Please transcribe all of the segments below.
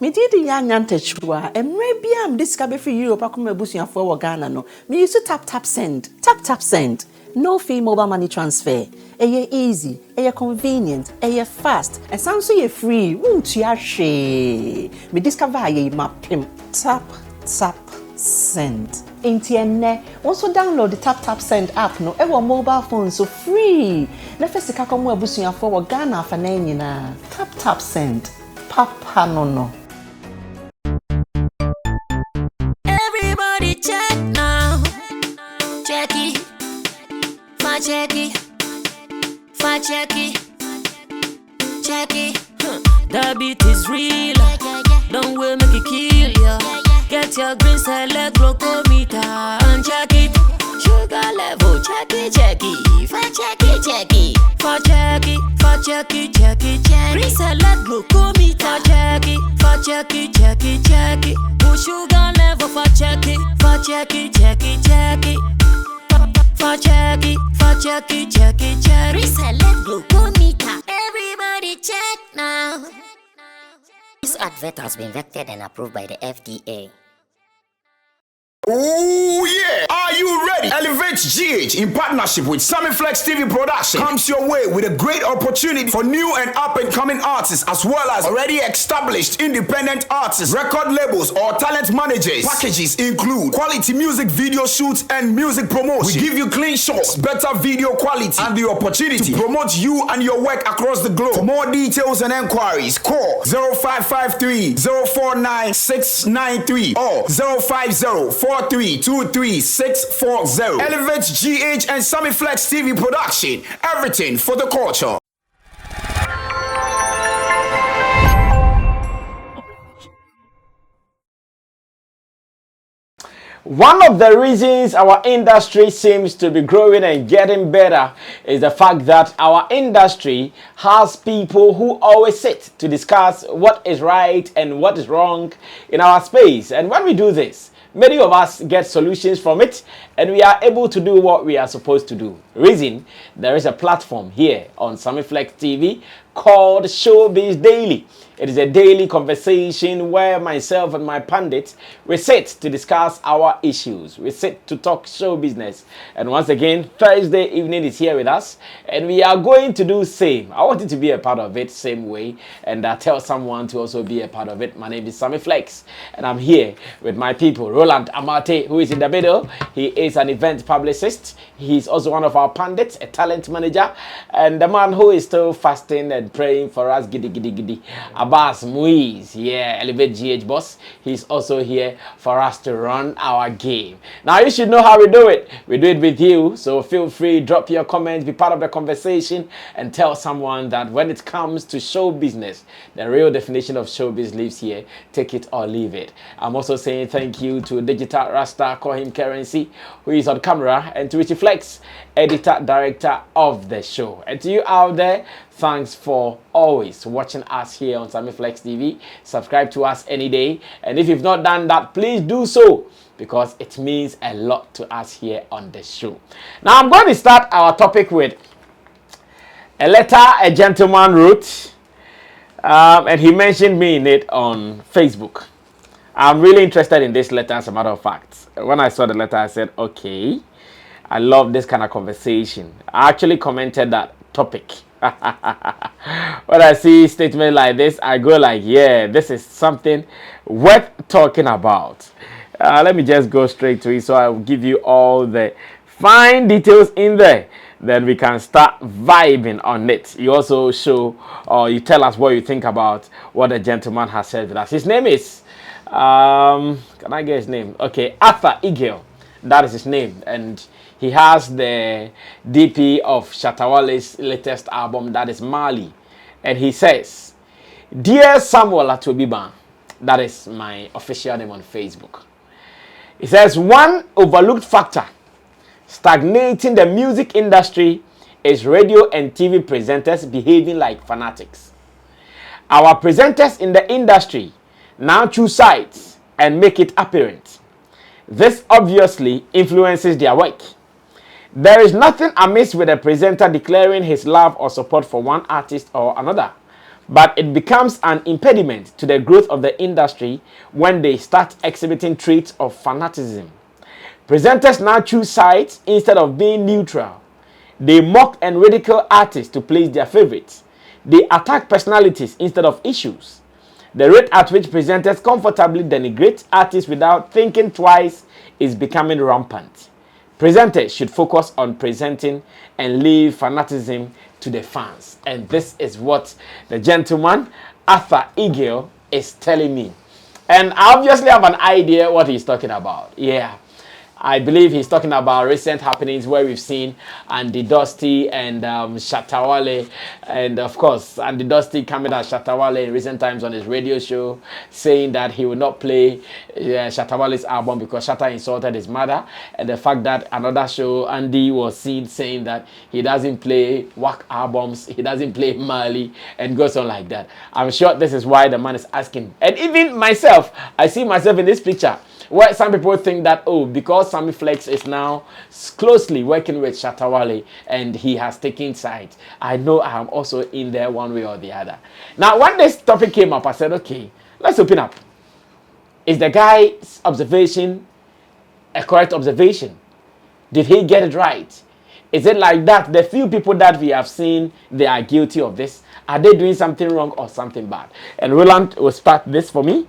Me did young antechua, and maybe I'm discovered for you, Pakuma Busia for Ghana. No, me used to tap send. Tap send. No fee mobile money transfer. Eye easy, eye convenient, eye fast, and sounds so free. Won't you share? Me discover ye map him. Tap send. Intienne. Also download the tap send app. No, ever mobile phone so free. Nefesi kakomu Busia for Ghana for na. Tap send. Papa no. Everybody check now. Check it. Check it. The beat is real. Don't wait, make it kill ya. Get your green select glucometer and check it. Sugar level, check it. Check it. Green select glucometer. Check it. Push sugar level for check it. Check it. Reselect glucometer. Everybody check now. This advert has been vetted and approved by the FDA. Oh yeah! Are you ready? Elevate GH in partnership with Sammy Flex TV Production comes your way with a great opportunity for new and up-and-coming artists as well as already established independent artists, record labels or talent managers. Packages include quality music video shoots and music promotion. We give you clean shots, better video quality and the opportunity to promote you and your work across the globe. For more details and enquiries, call 0553 049 693 or 050 4323640. Elevate GH and Sammy Flex TV Production. Everything for the culture. One of the reasons our industry seems to be growing and getting better is the fact that our industry has people who always sit to discuss what is right and what is wrong in our space. And when we do this, many of us get solutions from it and we are able to do what we are supposed to do. Reason, there is a platform here on Sammy Flex TV called Showbiz Daily. It is a daily conversation where myself and my pundits, we sit to discuss our issues. We sit to talk show business. And once again, Thursday evening is here with us. And we are going to do same. I want you to be a part of it same way. And tell someone to also be a part of it. My name is Sammy Flex. And I'm here with my people. Roland Amate, who is in the middle. He is an event publicist. He's also one of our pundits, a talent manager. And the man who is still fasting and praying for us. Giddy. Abbas Muiz, yeah, Elevate GH boss. He's also here for us to run our game. Now, you should know how we do it. We do it with you, so feel free, drop your comments, be part of the conversation, and tell someone that when it comes to show business, the real definition of showbiz lives here. Take it or leave it. I'm also saying thank you to Digital Rasta, call him Currency, who is on camera, and to Richie Flex, editor, director of the show. And to you out there, thanks for always watching us here on Sammy Flex TV. Subscribe to us any day. And if you've not done that, please do so because it means a lot to us here on the show. Now, I'm going to start our topic with a letter a gentleman wrote. And he mentioned me in it on Facebook. I'm really interested in this letter, as a matter of fact. When I saw the letter, I said, okay, I love this kind of conversation. I actually commented that topic. When I see statements like this, I go like, yeah, this is something worth talking about. Let me just go straight to it, so I'll give you all the fine details in there. Then we can start vibing on it. You also show, or you tell us what you think about what the gentleman has said with us. His name is, can I get his name? Okay, Arthur Eagle. That is his name. And he has the DP of Shatawale's latest album, that is Mali. And he says, Dear Samuel Atobiban, that is my official name on Facebook. He says, one overlooked factor stagnating the music industry is radio and TV presenters behaving like fanatics. Our presenters in the industry now choose sides and make it apparent. This obviously influences their work. There is nothing amiss with a presenter declaring his love or support for one artist or another. But it becomes an impediment to the growth of the industry when they start exhibiting traits of fanaticism. Presenters now choose sides instead of being neutral. They mock and ridicule artists to please their favorites. They attack personalities instead of issues. The rate at which presenters comfortably denigrate artists without thinking twice is becoming rampant. Presenters should focus on presenting and leave fanaticism to the fans. And this is what the gentleman, Arthur Eagle, is telling me. And I obviously have an idea what he's talking about. Yeah. I believe he's talking about recent happenings where we've seen Andy Dusty and Shatta Wale, and of course Andy Dusty coming at Shatta Wale in recent times on his radio show, saying that he will not play Shatta Wale's album because Shatta insulted his mother, and the fact that another show Andy was seen saying that he doesn't play Wack albums, he doesn't play Mali, and goes on like that. I'm sure this is why the man is asking, and even myself, I see myself in this picture. Where some people think that, oh, because Sammy Flex is now closely working with Shatta Wale and he has taken sides, I know I'm also in there one way or the other. Now, when this topic came up, I said, okay, let's open up. Is the guy's observation a correct observation? Did he get it right? Is it like that? The few people that we have seen, they are guilty of this. Are they doing something wrong or something bad? And Roland will start this for me.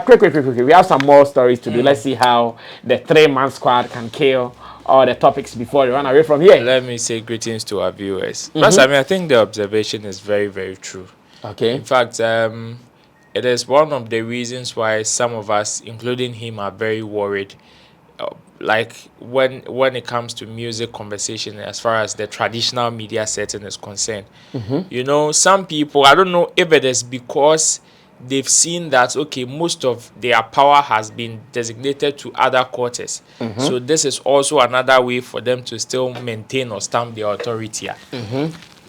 Quick. We have some more stories to do. Let's see how the 3-man squad can kill all the topics before we run away from here. Let me say greetings to our viewers. But I mean, I think the observation is very, very true. Okay. In fact, it is one of the reasons why some of us, including him, are very worried. Like when it comes to music conversation, as far as the traditional media setting is concerned, you know, some people, I don't know if it is because they've seen that, okay, most of their power has been designated to other quarters. So this is also another way for them to still maintain or stamp their authority.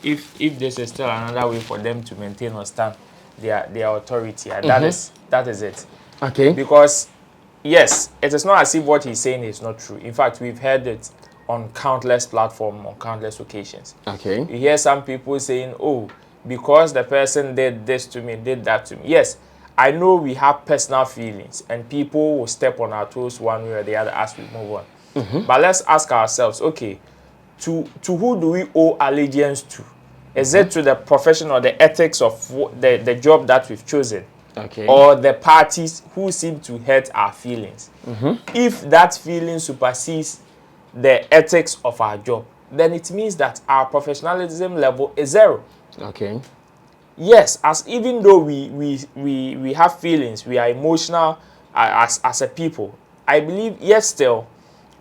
If this is still another way for them to maintain or stamp their authority, that is it. Okay. Because yes, it is not as if what he's saying is not true. In fact, we've heard it on countless platforms, on countless occasions. Okay. You hear some people saying, oh, because the person did this to me, did that to me. Yes, I know we have personal feelings and people will step on our toes one way or the other as we move on. But let's ask ourselves, okay, to who do we owe allegiance to? Is it to the profession or the ethics of the job that we've chosen? Okay. Or the parties who seem to hurt our feelings? If that feeling supersedes the ethics of our job, then it means that our professionalism level is 0. Okay. Yes, as even though we have feelings, we are emotional as a people, I believe, yes, still,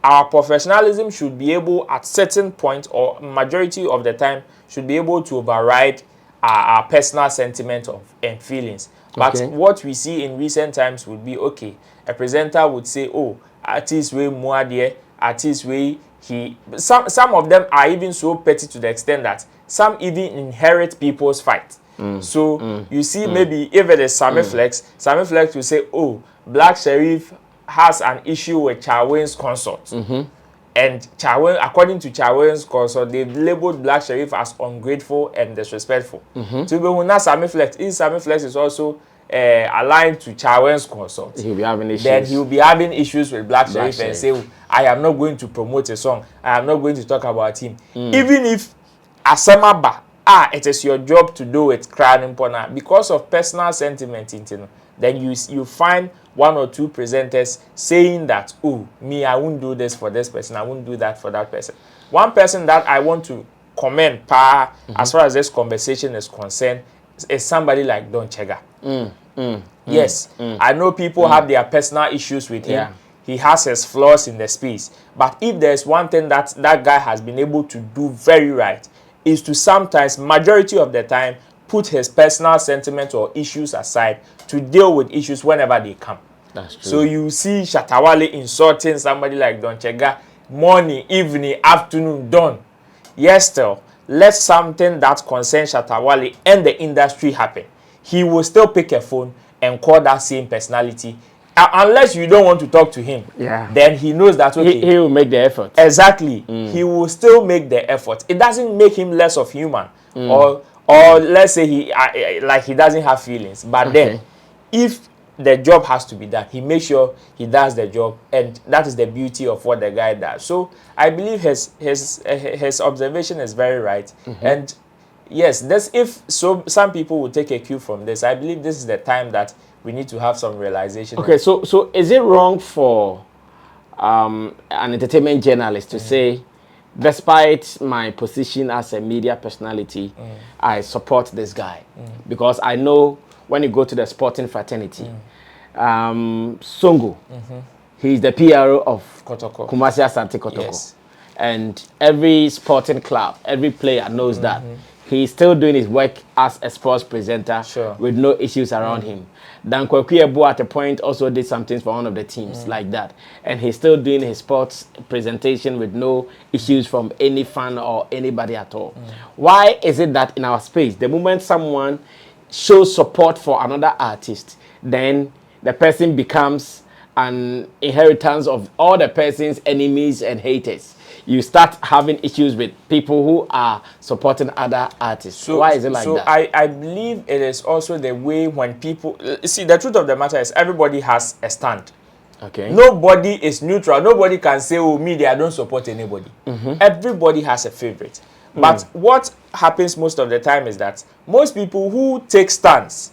our professionalism should be able, at certain point or majority of the time, should be able to override our personal sentiment and feelings. But what we see in recent times would be, okay, a presenter would say, oh, artist way more there, artist way he. Some of them are even so petty to the extent that some even inherit people's fight. So you see, maybe if it is Sammy Flex will say, oh, Black Sheriff has an issue with Chawen's consort. And Chawen, according to Chawen's consort, they've labeled Black Sheriff as ungrateful and disrespectful. So when not Sammy Flex, if Sammy Flex is also aligned to Chawen's consort, he'll be having issues. Then he'll be having issues with Black Sheriff and say, I am not going to promote a song. I am not going to talk about him. Even if Asamaba, it is your job to do it, crying important, because of personal sentiment, then you find 1 or 2 presenters saying that, oh, me, I won't do this for this person, I won't do that for that person. One person that I want to commend, as far as this conversation is concerned, is somebody like Don Chega. Yes, I know people have their personal issues with him. He has his flaws in the space. But if there's one thing that guy has been able to do very right, is to sometimes, majority of the time, put his personal sentiment or issues aside to deal with issues whenever they come. That's true. So you see Shatta Wale insulting somebody like Don Chega, morning, evening, afternoon, dawn. Yes, still, let something that concerns Shatta Wale and the industry happen. He will still pick a phone and call that same personality. Unless you don't want to talk to him, then he knows that, okay, he will make the effort. Exactly. He will still make the effort. It doesn't make him less of human or let's say he doesn't have feelings, but then if the job has to be done, he makes sure he does the job, and that is the beauty of what the guy does. So I believe his observation is very right, and yes, some people will take a cue from this. I believe this is the time that we need to have some realization. Okay, so is it wrong for an entertainment journalist to say, despite my position as a media personality, I support this guy? Because I know when you go to the sporting fraternity, Songo, he's the PRO of Kotoko. Kumasi Asante Kotoko. Yes. And every sporting club, every player knows that he's still doing his work as a sports presenter with no issues around him. Dan Kwekwe at a point also did some things for one of the teams like that. And he's still doing his sports presentation with no issues from any fan or anybody at all. Why is it that in our space, the moment someone shows support for another artist, then the person becomes an inheritance of all the person's enemies and haters? You start having issues with people who are supporting other artists. So why is it like that? I believe it is also the way when people see, the truth of the matter is everybody has a stand. Okay. Nobody is neutral. Nobody can say, oh, me, I don't support anybody. Everybody has a favorite. But what happens most of the time is that most people who take stands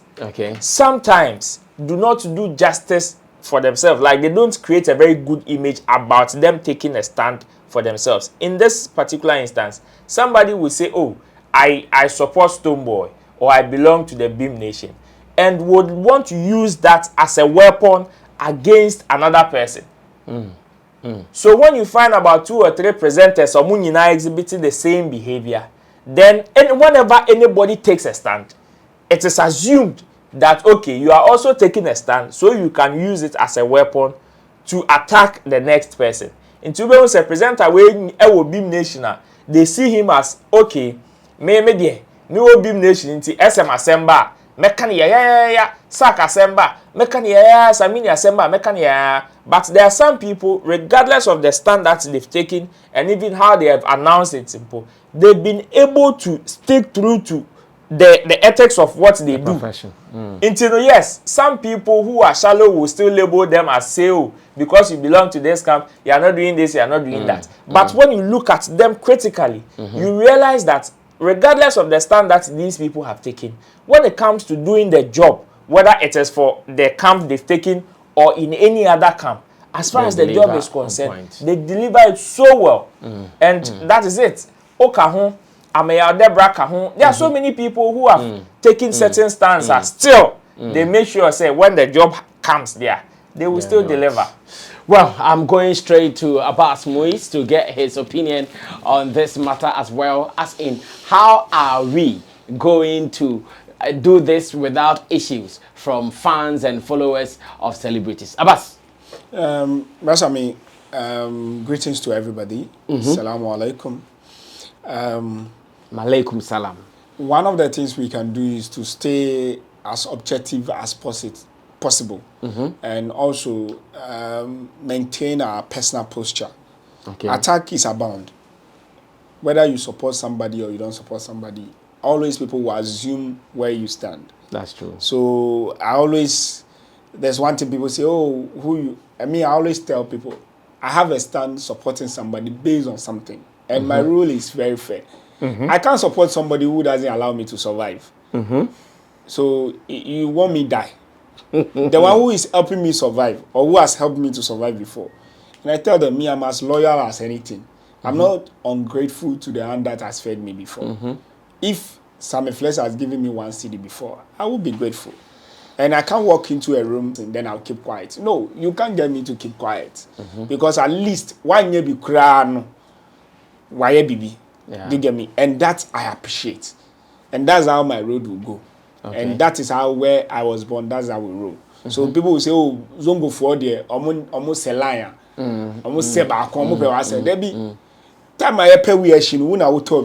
sometimes do not do justice for themselves. Like, they don't create a very good image about them taking a stand for themselves. In this particular instance, somebody will say, oh, I support Stonebwoy, or I belong to the Bhim nation, and would want to use that as a weapon against another person. So when you find about 2 or 3 presenters or Munina exhibiting the same behavior, then whenever anybody takes a stand, it is assumed that, okay, you are also taking a stand, so you can use it as a weapon to attack the next person. In Tube, was a presenter where Bhim nation, they see him as, okay, me Bhim nation into SM Asemba, mekani ya sak Asemba, mekani ya Sammy Asemba, mekani ya. But there are some people, regardless of the stand that they've taken and even how they have announced it, simple, they've been able to stick through to the ethics of what they do. Profession. Until, yes, some people who are shallow will still label them as, say, oh, because you belong to this camp, you are not doing this, you are not doing that. But when you look at them critically, you realize that regardless of the stand that these people have taken, when it comes to doing the job, whether it is for the camp they've taken or in any other camp, as far as the job is concerned, they deliver it so well. And that is it. Okahon, there are so many people who have taken certain stances. Still, they make sure, say, when the job comes there, they will still deliver. Well, I'm going straight to Abbas Muiz to get his opinion on this matter, as well as in how are we going to do this without issues from fans and followers of celebrities. Abbas. Masami, greetings to everybody. Assalamu alaikum. Malaikum salam. One of the things we can do is to stay as objective as possible, and also maintain our personal posture. Attack is abound. Whether you support somebody or you don't support somebody, always people will assume where you stand. That's true. So there's one thing people say, oh, I always tell people, I have a stand supporting somebody based on something. And my rule is very fair. I can't support somebody who doesn't allow me to survive. So you want me die. The one who is helping me survive, or who has helped me to survive before. And I tell them, I'm as loyal as anything. I'm not ungrateful to the hand that has fed me before. If Sammy Flex has given me 1 CD before, I will be grateful. And I can't walk into a room and then I'll keep quiet. No, you can't get me to keep quiet. Because at least, one year be crying. Why baby? You get me? And that I appreciate. And that's how my road will go. And that is how where I was born, that's how we roll. So people will say, oh, Zongo for there, almost a lion. Almost say back, almost say, Debbie. Time I pay we are shin, we are okay,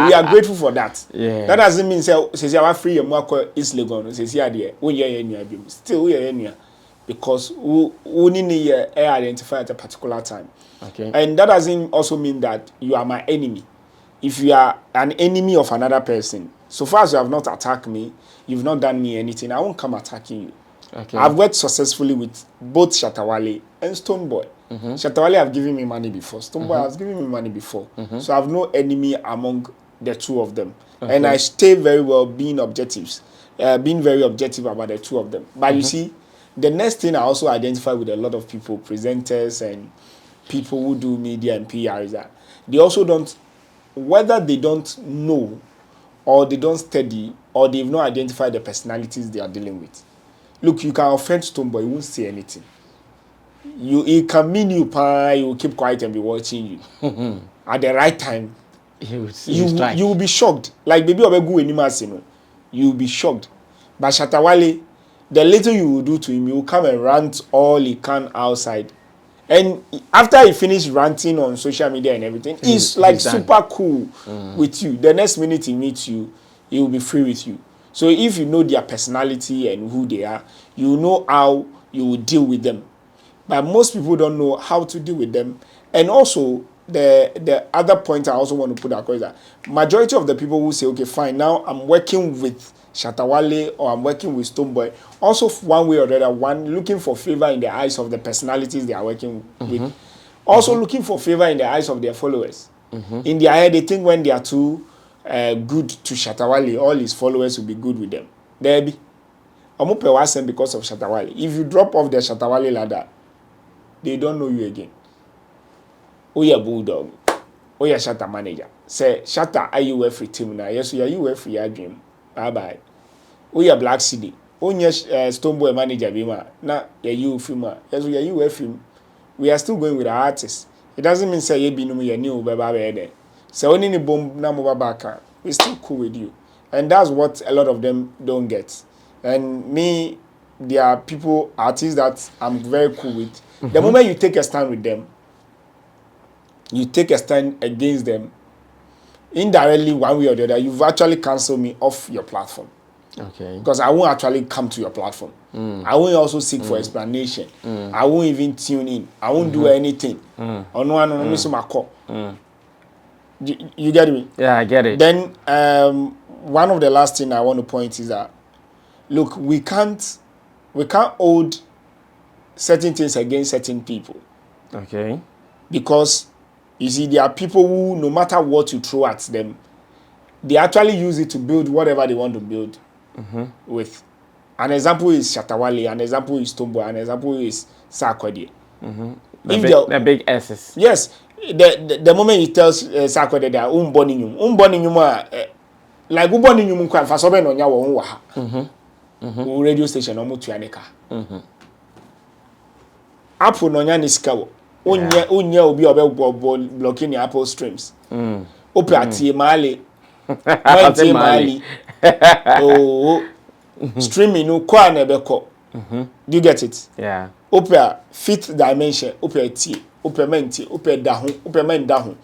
we are grateful for that. That doesn't mean say our free and work is legal. Says here, we are still we are because we need to identify at a particular time. And that doesn't also mean that you are my enemy. if you are an enemy of another person, so far as you have not attacked me, you've not done me anything, I won't come attacking you. Okay. I've worked successfully with both Shatawale and Stonebwoy. Shatawale have given me money before. Stonebwoy has given me money before. So I have no enemy among the two of them. Okay. And I stay very well being very objective about the two of them. But you see, the next thing I also identify with a lot of people, presenters and people who do media and PR, is that they also don't, whether they don't know or they don't study or they've not identified the personalities they are dealing with. Look, you can offend Stonebwoy, he won't say anything. He can mean you, he will keep quiet and be watching you. At the right time, you will be shocked. Like baby Obegu Enimasi, you will be shocked. But Shatawale, the little you will do to him, he will come and rant all he can outside. And after he finished ranting on social media and everything, he's like super cool with you. The next minute he meets you, he will be free with you. So if you know their personality and who they are, you know how you will deal with them. But most people don't know how to deal with them. And also, the other point I also want to put across is that majority of the people who say, okay, fine, now I'm working with Shatawale or I'm working with Stonebwoy, also one way or the other, one looking for favor in the eyes of the personalities they are working with. Also looking for favor in the eyes of their followers. In their head, they think when they are too good to Shatawale, all his followers will be good with them. There be. I'm because of Shatawale. If you drop off the Shatawale ladder, they don't know you again. Oh, yeah, bulldog. Oh, yeah, Shatta manager. Say, Shatta, are you a free team now? Yes, you are you a free dream. Bye bye. Oh, yeah, Black City. Oh, yes, Stonebwoy manager, Bima. Now, yeah, you filmer. Yes, we are you a film. We are still going with our artists. It doesn't mean say you be no me new baby. So only the bomb na mobile we still cool with you. And that's what a lot of them don't get. And me, there are people, artists that I'm very cool with. The moment you take a stand with them, you take a stand against them, indirectly, one way or the other, you've actually cancelled me off your platform. Okay. Because I won't actually come to your platform. I won't also seek for explanation. I won't even tune in. I won't do anything. You get me? Yeah, I get it. Then one of the last thing I want to point is that, look, we can't hold certain things against certain people. Okay. Because you see, there are people who, no matter what you throw at them, they actually use it to build whatever they want to build with. An example is Shatawale, an example is Stonebwoy, an example is Sarkodie. The big S's. Yes. The moment he tells Sarkodie that like umboninyum kwa fasobe no nya wo ho ha. Radio station no mutu aneka. Apple no nya ni sika wo. Onye obi obe blocking your Apple streams. Ope atie mali. Atie mali. Oh, streaming no kwa na ebeko. Do you get it? Yeah. Ope fifth dimension, ope tie, ope menti, ope dahu, ope men dahu.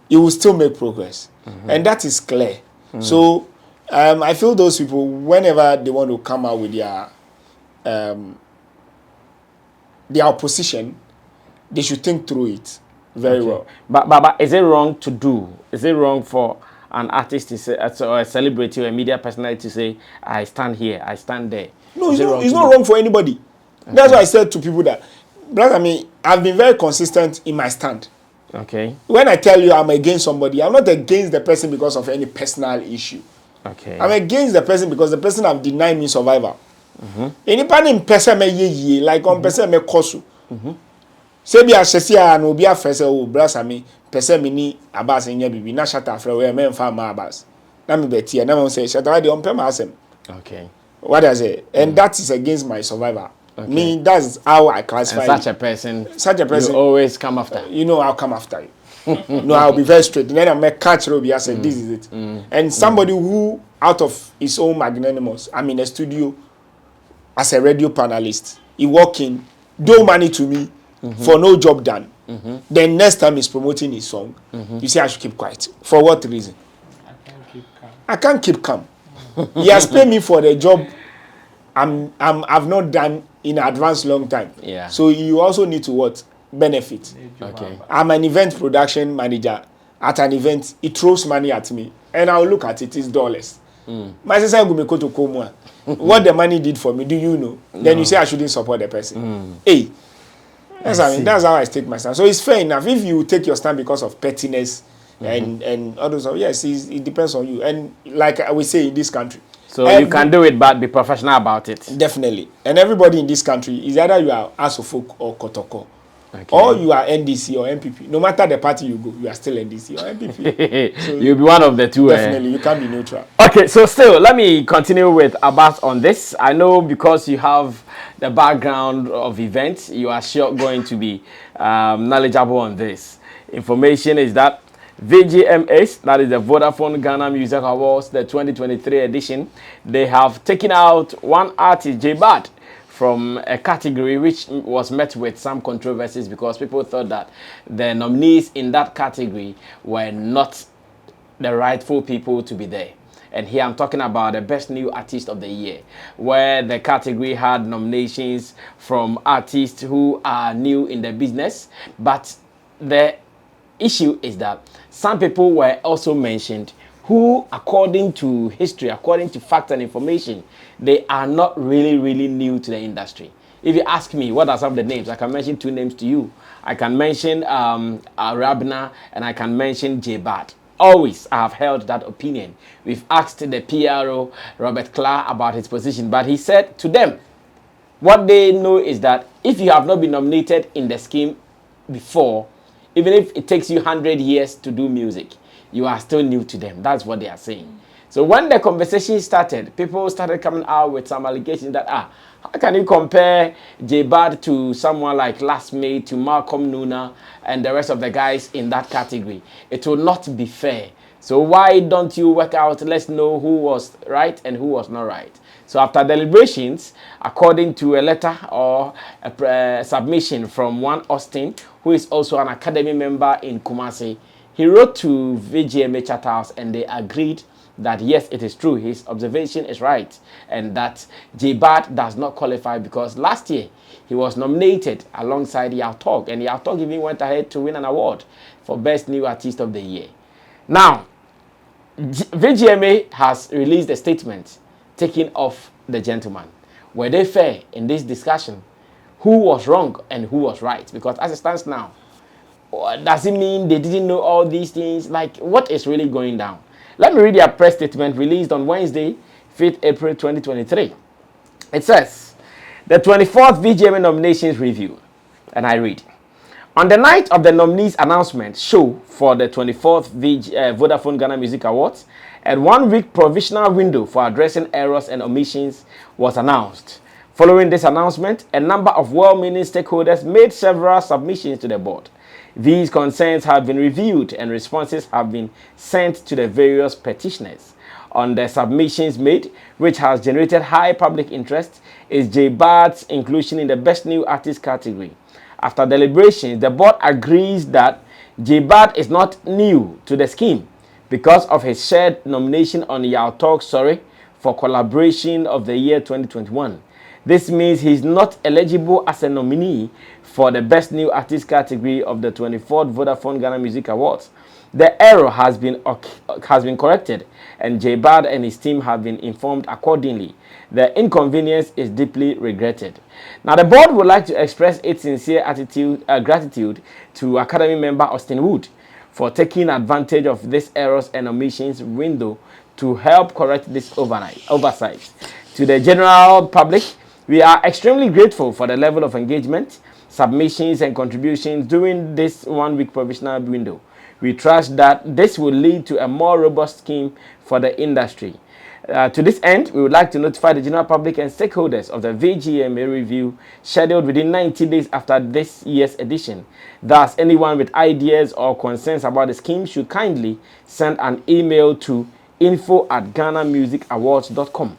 You will still make progress. And that is clear. So I feel those people, whenever they want to come out with their opposition, they should think through it very well. But is it wrong to do? Is it wrong for an artist to say, or a celebrity or a media personality to say, I stand here, I stand there? No, it's not wrong for anybody. Okay. That's why I said to people that, brother, I've been very consistent in my stand. Okay. When I tell you I'm against somebody, I'm not against the person because of any personal issue. Okay. I'm against the person because the person have denied me survival. Any person me ye like on person me kosu. Say be asesi no be afese o brasa me person me ni abas enya bibi na shata afre we me mfa ma abas. Na me betie na me say shata we de on pema asem. Okay. What I say? And that is against my survival. Okay. Me, that's how I classify and such a person, you always come after. You know, I'll come after you. No, I'll be very straight. Then I'll make catch Robbie. I said, this is it. And somebody who, out of his own magnanimous, I'm in a studio as a radio panelist. He walk in, do money to me for no job done. Then next time he's promoting his song, you say I should keep quiet. For what reason? I can't keep calm. He has paid me for the job I've not done in advance long time. Yeah. So you also need to what? Benefit. Okay. I'm an event production manager. at an event, he throws money at me, and I'll look at it, it's dollars. My sister go me go to Komua. What the money did for me, do you know? No. Then you say I shouldn't support the person. Hey, that's how I take my stand. So it's fair enough. If you take your stand because of pettiness and others, yes, it depends on you. And like I would say in this country. So you can do it, but be professional about it. Definitely. And everybody in this country is either you are Asofok or Kotoko. Okay. Or you are NDC or MPP. No matter the party you go, you are still NDC or MPP. So you'll be one of the two. Definitely, you can't be neutral. Okay, so still, let me continue with Abbas on this. I know because you have the background of events, you are sure going to be knowledgeable on this. Information is that VGMA, that is the Vodafone Ghana Music Awards, the 2023 edition, they have taken out one artist, Bhad, from a category which was met with some controversies because people thought that the nominees in that category were not the rightful people to be there. And here I'm talking about the Best New Artist of the Year, where the category had nominations from artists who are new in the business. But the issue is that some people were also mentioned who, according to history, according to fact and information, they are not really new to the industry. If you ask me, what are some of the names? I can mention two names to you. I can mention Rabna and I can mention Bhad. Always, I have held that opinion. We've asked the PRO, Robert Clark, about his position, but he said to them, what they know is that if you have not been nominated in the scheme before, even if it takes you 100 years to do music, you are still new to them. That's what they are saying. So when the conversation started, people started coming out with some allegations that, how can you compare Bhad to someone like Last May, to Malcolm Nuna, and the rest of the guys in that category? It will not be fair. So why don't you work out, let's know who was right and who was not right. So after deliberations, according to a letter or a submission from one Austin, who is also an academy member in Kumasi, he wrote to VGMA Chat House and they agreed that yes, it is true, his observation is right, and that Bhad does not qualify because last year he was nominated alongside Yautog, and Yautog even went ahead to win an award for Best New Artist of the Year. Now, VGMA has released a statement taking off the gentleman. Were they fair in this discussion? Who was wrong and who was right? Because as it stands now, does it mean they didn't know all these things? Like, what is really going down? Let me read their press statement released on Wednesday, 5th April 2023. It says, the 24th VGMA nominations review. And I read, on the night of the nominees announcement show for the 24th Vodafone Ghana Music Awards, a 1-week provisional window for addressing errors and omissions was announced. Following this announcement, a number of well-meaning stakeholders made several submissions to the board. These concerns have been reviewed and responses have been sent to the various petitioners. On the submissions made, which has generated high public interest, is Bhad's inclusion in the Best New Artist category. After deliberations, the board agrees that Bhad is not new to the scheme because of his shared nomination on Yautog Sorry for Collaboration of the Year 2021. This means he's not eligible as a nominee for the Best New Artist category of the 24th Vodafone Ghana Music Awards. The error has been corrected, and Bhad and his team have been informed accordingly. The inconvenience is deeply regretted. Now, the board would like to express its sincere gratitude to Academy member Austin Wood for taking advantage of this errors and omissions window to help correct this oversight. To the general public, we are extremely grateful for the level of engagement, submissions, and contributions during this 1-week provisional window. We trust that this will lead to a more robust scheme for the industry. To this end, we would like to notify the general public and stakeholders of the VGMA review scheduled within 90 days after this year's edition. Thus, anyone with ideas or concerns about the scheme should kindly send an email to info@ghanamusicawards.com.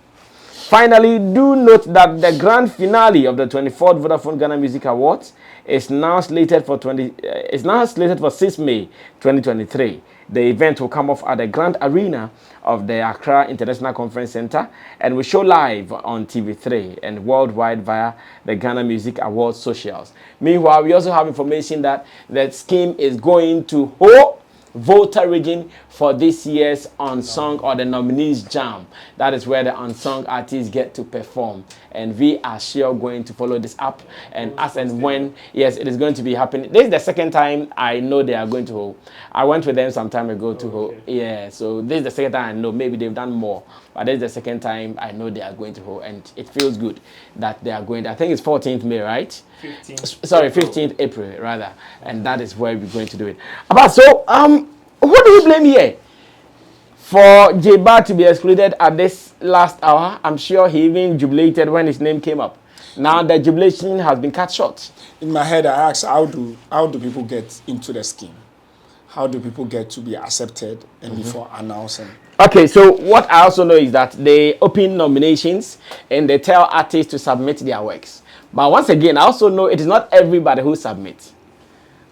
Finally, do note that the grand finale of the 24th Vodafone Ghana Music Awards is now slated for 6 May 2023. The event will come off at the Grand Arena of the Accra International Conference Center and will show live on TV3 and worldwide via the Ghana Music Awards socials. Meanwhile, we also have information that the scheme is going to hold voter region for this year's Unsung or the Nominees Jam. That is where the unsung artists get to perform. And we are sure going to follow this up. And as and when, yes, it is going to be happening. This is the second time I know they are going to hold. I went with them some time ago to hold. Yeah, so this is the second time I know. Maybe they've done more. But this is the second time I know they are going to hold. And it feels good that they are going. I think it's 14th May, right? 15th April, rather. And that is where we're going to do it. But so, who do you blame here? For Bhad to be excluded at this last hour, I'm sure he even jubilated when his name came up. Now the jubilation has been cut short. In my head, I asked, how do people get into the scheme? How do people get to be accepted and before announcing? Okay, so what I also know is that they open nominations and they tell artists to submit their works. But once again, I also know it is not everybody who submits.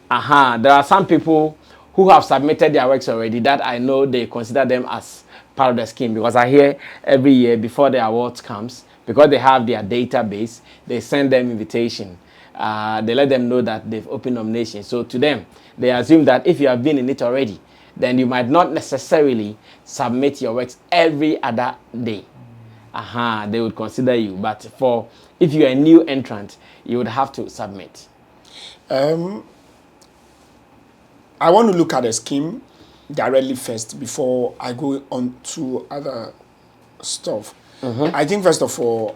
There are some people who have submitted their works already that I know they consider them as part of the scheme, because I hear every year before the awards comes, because they have their database, they send them invitation. They let them know that they've opened nominations. So to them, they assume that if you have been in it already, then you might not necessarily submit your works every other day. They would consider you. But for if you're a new entrant, you would have to submit. I want to look at the scheme directly first before I go on to other stuff. I think first of all,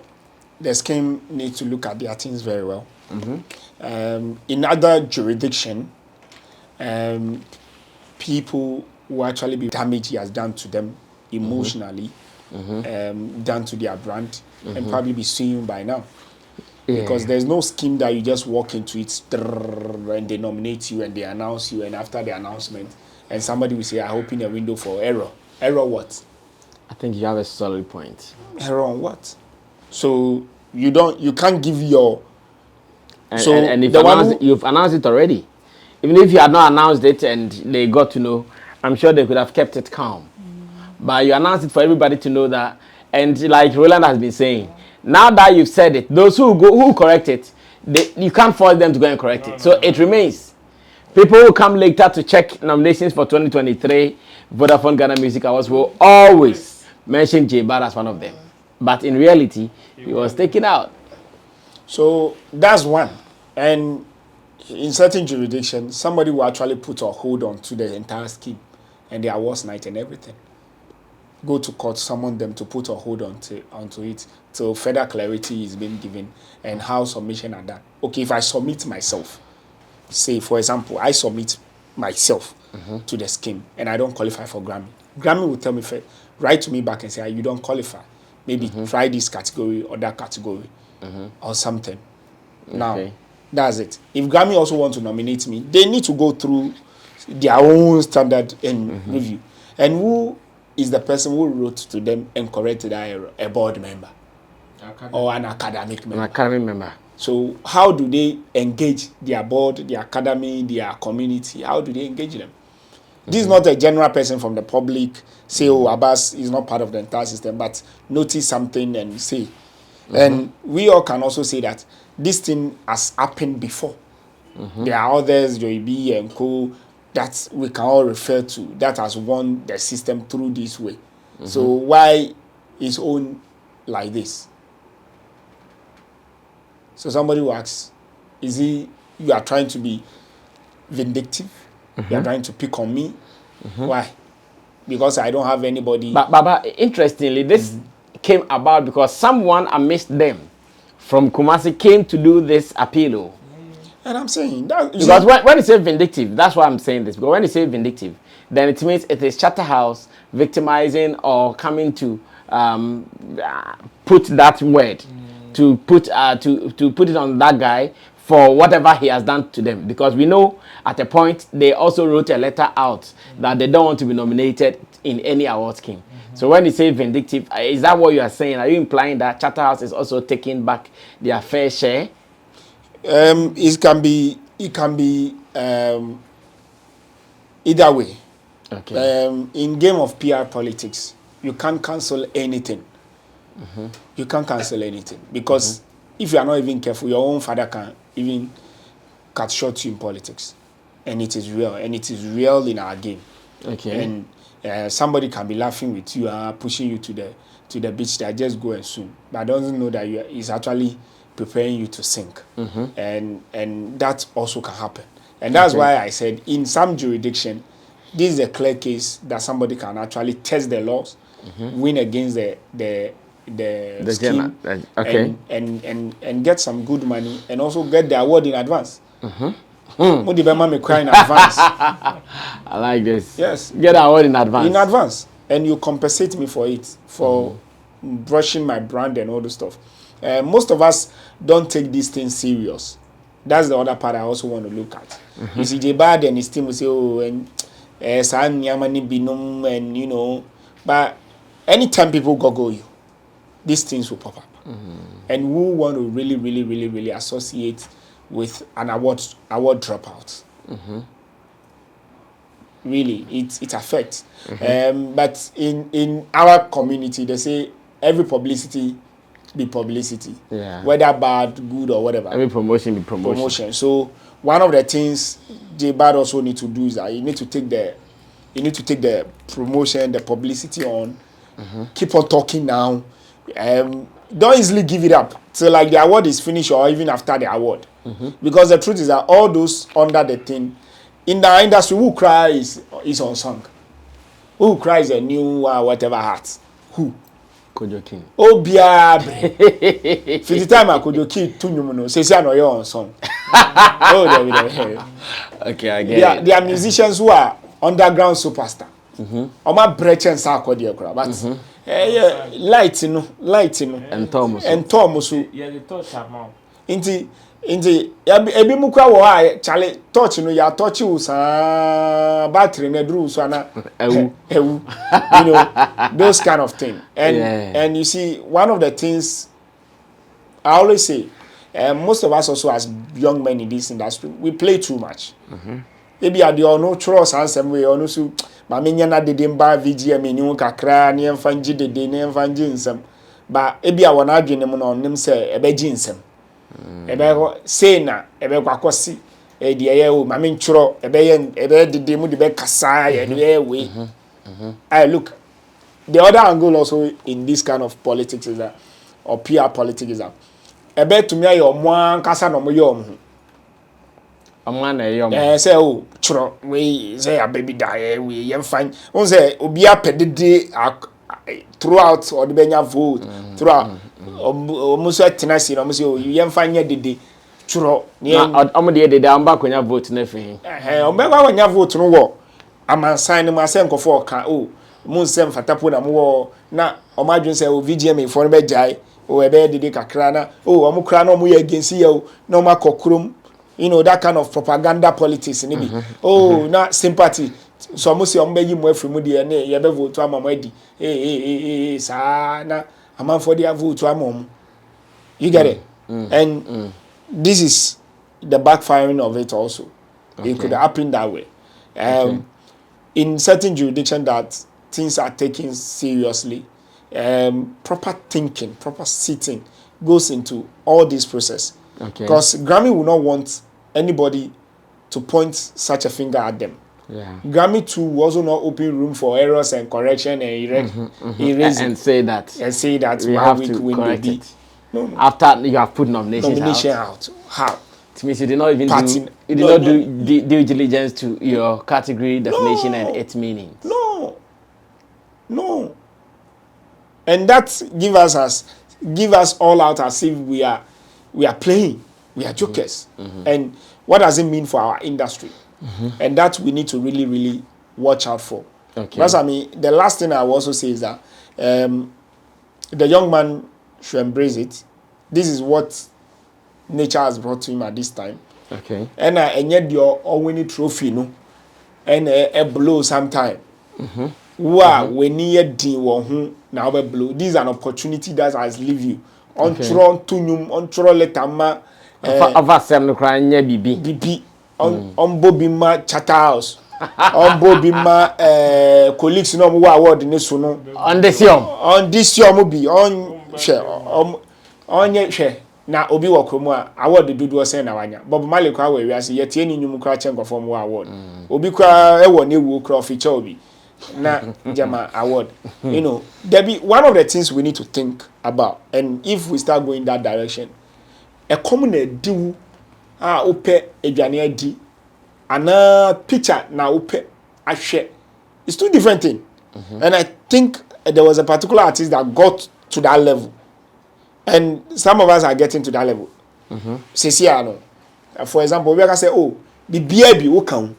the scheme needs to look at their things very well. In other jurisdiction, people who actually be damage he has done to them emotionally, done to their brand, and probably be suing by now. Because there's no scheme that you just walk into it and they nominate you and they announce you, and after the announcement, and somebody will say, I open a window for error. Error what? I think you have a solid point. Error on what? So you can't give your... And if you've announced it already. Even if you had not announced it and they got to know, I'm sure they could have kept it calm. But you announced it for everybody to know that. And like Roland has been saying, now that you've said it, those who correct it, you can't force them to go and correct it. So it remains. People who come later to check nominations for 2023 Vodafone Ghana Music Awards will always mention Bhad as one of them. But in reality, he was taken out. So that's one. And in certain jurisdictions, somebody will actually put a hold on to the entire scheme and the awards night and everything. Go to court, summon them to put a hold onto it till further clarity is being given and how submission are done. Okay, if I submit myself, say for example, I submit myself to the scheme and I don't qualify for Grammy. Grammy will tell me, write to me back and say, you don't qualify. Maybe try this category or that category or something. Now, that's it. If Grammy also want to nominate me, they need to go through their own standard and review. And who is the person who wrote to them and corrected that error? A board member or an academic member. An academic member. So how do they engage their board, their academy, their community? How do they engage them? This is not a general person from the public, say, oh, Abbas is not part of the entire system, but notice something and say. And we all can also say that this thing has happened before. There are others, Joy and Co., that we can all refer to, that has won the system through this way. So why is own like this? So somebody will ask, you are trying to be vindictive? You are trying to pick on me? Why? Because I don't have anybody. But interestingly, this came about because someone amidst them from Kumasi came to do this appeal. And I'm saying that because when you say vindictive, that's why I'm saying this. Because when you say vindictive, then it means it is Charterhouse victimizing or coming to put that word to put it on that guy for whatever he has done to them. Because we know at a point they also wrote a letter out that they don't want to be nominated in any award scheme. So when you say vindictive, is that what you are saying? Are you implying that Charterhouse is also taking back their fair share? It can be either way. Okay. In game of PR politics, you can't cancel anything. You can't cancel anything because if you are not even careful, your own father can even cut short you in politics, and it is real, and it is real in our game. Okay. And somebody can be laughing with you, pushing you to the beach there, just go and swim, but doesn't know that is actually preparing you to sink. And that also can happen. And that's why I said in some jurisdiction, this is a clear case that somebody can actually test the laws, win against the scheme, and get some good money, and also get the award in advance. Me cry in advance. I like this. Yes. Get an award in advance. In advance. And you compensate me for it, for brushing my brand and all the stuff. Most of us don't take these things serious. That's the other part I also want to look at. You see, Bhad and his team will say, oh, and and you know, but anytime people go you, these things will pop up. And we want to really associate with an award dropout. Really, it affects. But in our community, they say every publicity be publicity. Yeah. Whether bad, good, or whatever. Every promotion be promotion. So one of the things Bhad also need to do is that you need to take the promotion, the publicity on. Keep on talking now. Don't easily give it up till like the award is finished or even after the award. Because the truth is that all those under the thing in the industry, who cries is unsung. Who cries a new whatever heart? Who? Kojokin. Oh, biabre. 50 time I could keep two numerals. Say, I know you're unsung. Oh, David. Okay, I get it. There are musicians who are underground superstar. My brethren sarko dear crab. But light, and Thomas. Yeah, the touch amount. Inti ebi mukwa wo a chale touch no ya touch you sa battery na dru so na ewu you know those kind of thing. And you see, one of the things I always say, most of us also as young men in this industry, we play too much. Maybe I do no trust and some way or so ma menya na de demba VGMA ni kakra ni emfanji de ni emfanji nsem ba ebi a wona adwene mu no nim se ebeji nsem ebe say na ebe kwakosi e de ye o ma me ntworo ebe de mu de be kasa ye de we I look, the other angle also in this kind of politics is that, or PR politics is that ebe to me your mo kasa no mo yom say oh churo we say a baby die we yem fine on say obi apedede throughout or the benya vote throughout almost tenacity no say oh yem fine dede churo omo de dede amba kwanya vote na fi omegwa kwanya vote no wo amansan no asem kofo ka oh mun sem fatapo na mo na omadwun say o VGMA for be jai o ebe dede kakra na oh omo kra na omo ye against you na omo akokrom. You know, that kind of propaganda politics. Oh, not sympathy. So, I say, I'm begging more from the you ever vote to a mom. Sana, a man for the vote to a mom. You get it? And this is the backfiring of it also. It could happen that way. In certain jurisdictions that things are taken seriously, proper thinking, proper sitting goes into all this process. Because Grammy will not want anybody to point such a finger at them. Grammy too will also not open room for errors and correction and erase and say that we have to correct it. No. After you have put nomination out. How? It means you did not even do due diligence to your category definition and its meaning. No. And that give us all out as if we are playing, we are jokers. And what does it mean for our industry? And that we need to really, really watch out for. Because I mean, the last thing I will also say is that the young man should embrace it. This is what nature has brought to him at this time. And yet your winning trophy, no, and a blow sometime. Wow, when you do now a blow. This is an opportunity that has leave you. On tron tunyum on tro letama avasem no kra nya bibi on bobima chatter house on bobima colleagues no mo award ni so no on this year mo bi on share on ye share na obi wo kromo a award dudu sen na wanya Bob Marley kwa we wiase ye tie ni nyum kra chenko form award obi kwa e wo na ewu kra feature obi na jama award you know there be one of the things we need to think about, and if we start going that direction a common ediwu a ope edwane adi ana picture na ope ahwe it's two different things. And I think there was a particular artist that got to that level, and some of us are getting to that level. For example, we can say, oh, the baby will come,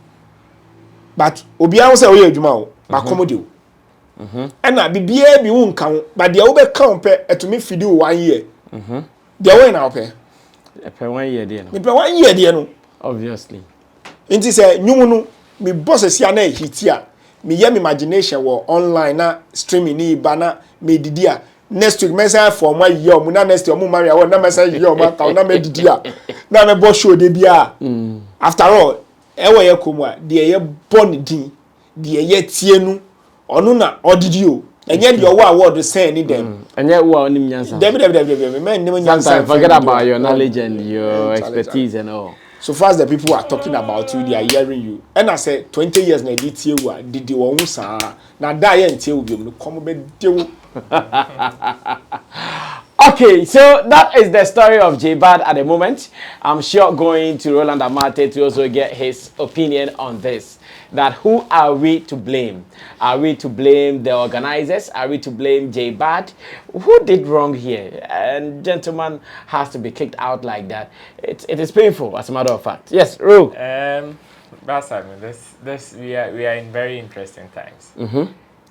but Obian will say, oh, you but comedy. And the baby won't come, but the over come to me for 1 year. They are now pay. 1 year, dear. 1 year, dear. Obviously. It is a new me bosses here, hit here. Me yam imagination wo online na streaming ni bana me didia next week me say for my year mu na next year mu marry na me say year ma ka na me didia na me bo show de bia after all e wo ye komu a de ye born din de ye tie nu onu na odidio enye de owo award say ni dem enye wo onim nyansa dem me nim nyansa forget about your knowledge and your expertise and all. So far as the people are talking about you, they are hearing you. And I said 20 years na did the one sa na da ye ntie obi no come be dewo. Okay, so that is the story of Bhad at the moment. I'm sure going to Roland Amate to also get his opinion on this. That who are we to blame? Are we to blame the organizers? Are we to blame Bhad? Who did wrong here? And gentleman has to be kicked out like that. It is painful, as a matter of fact. Yes, Ru. This we are in very interesting times.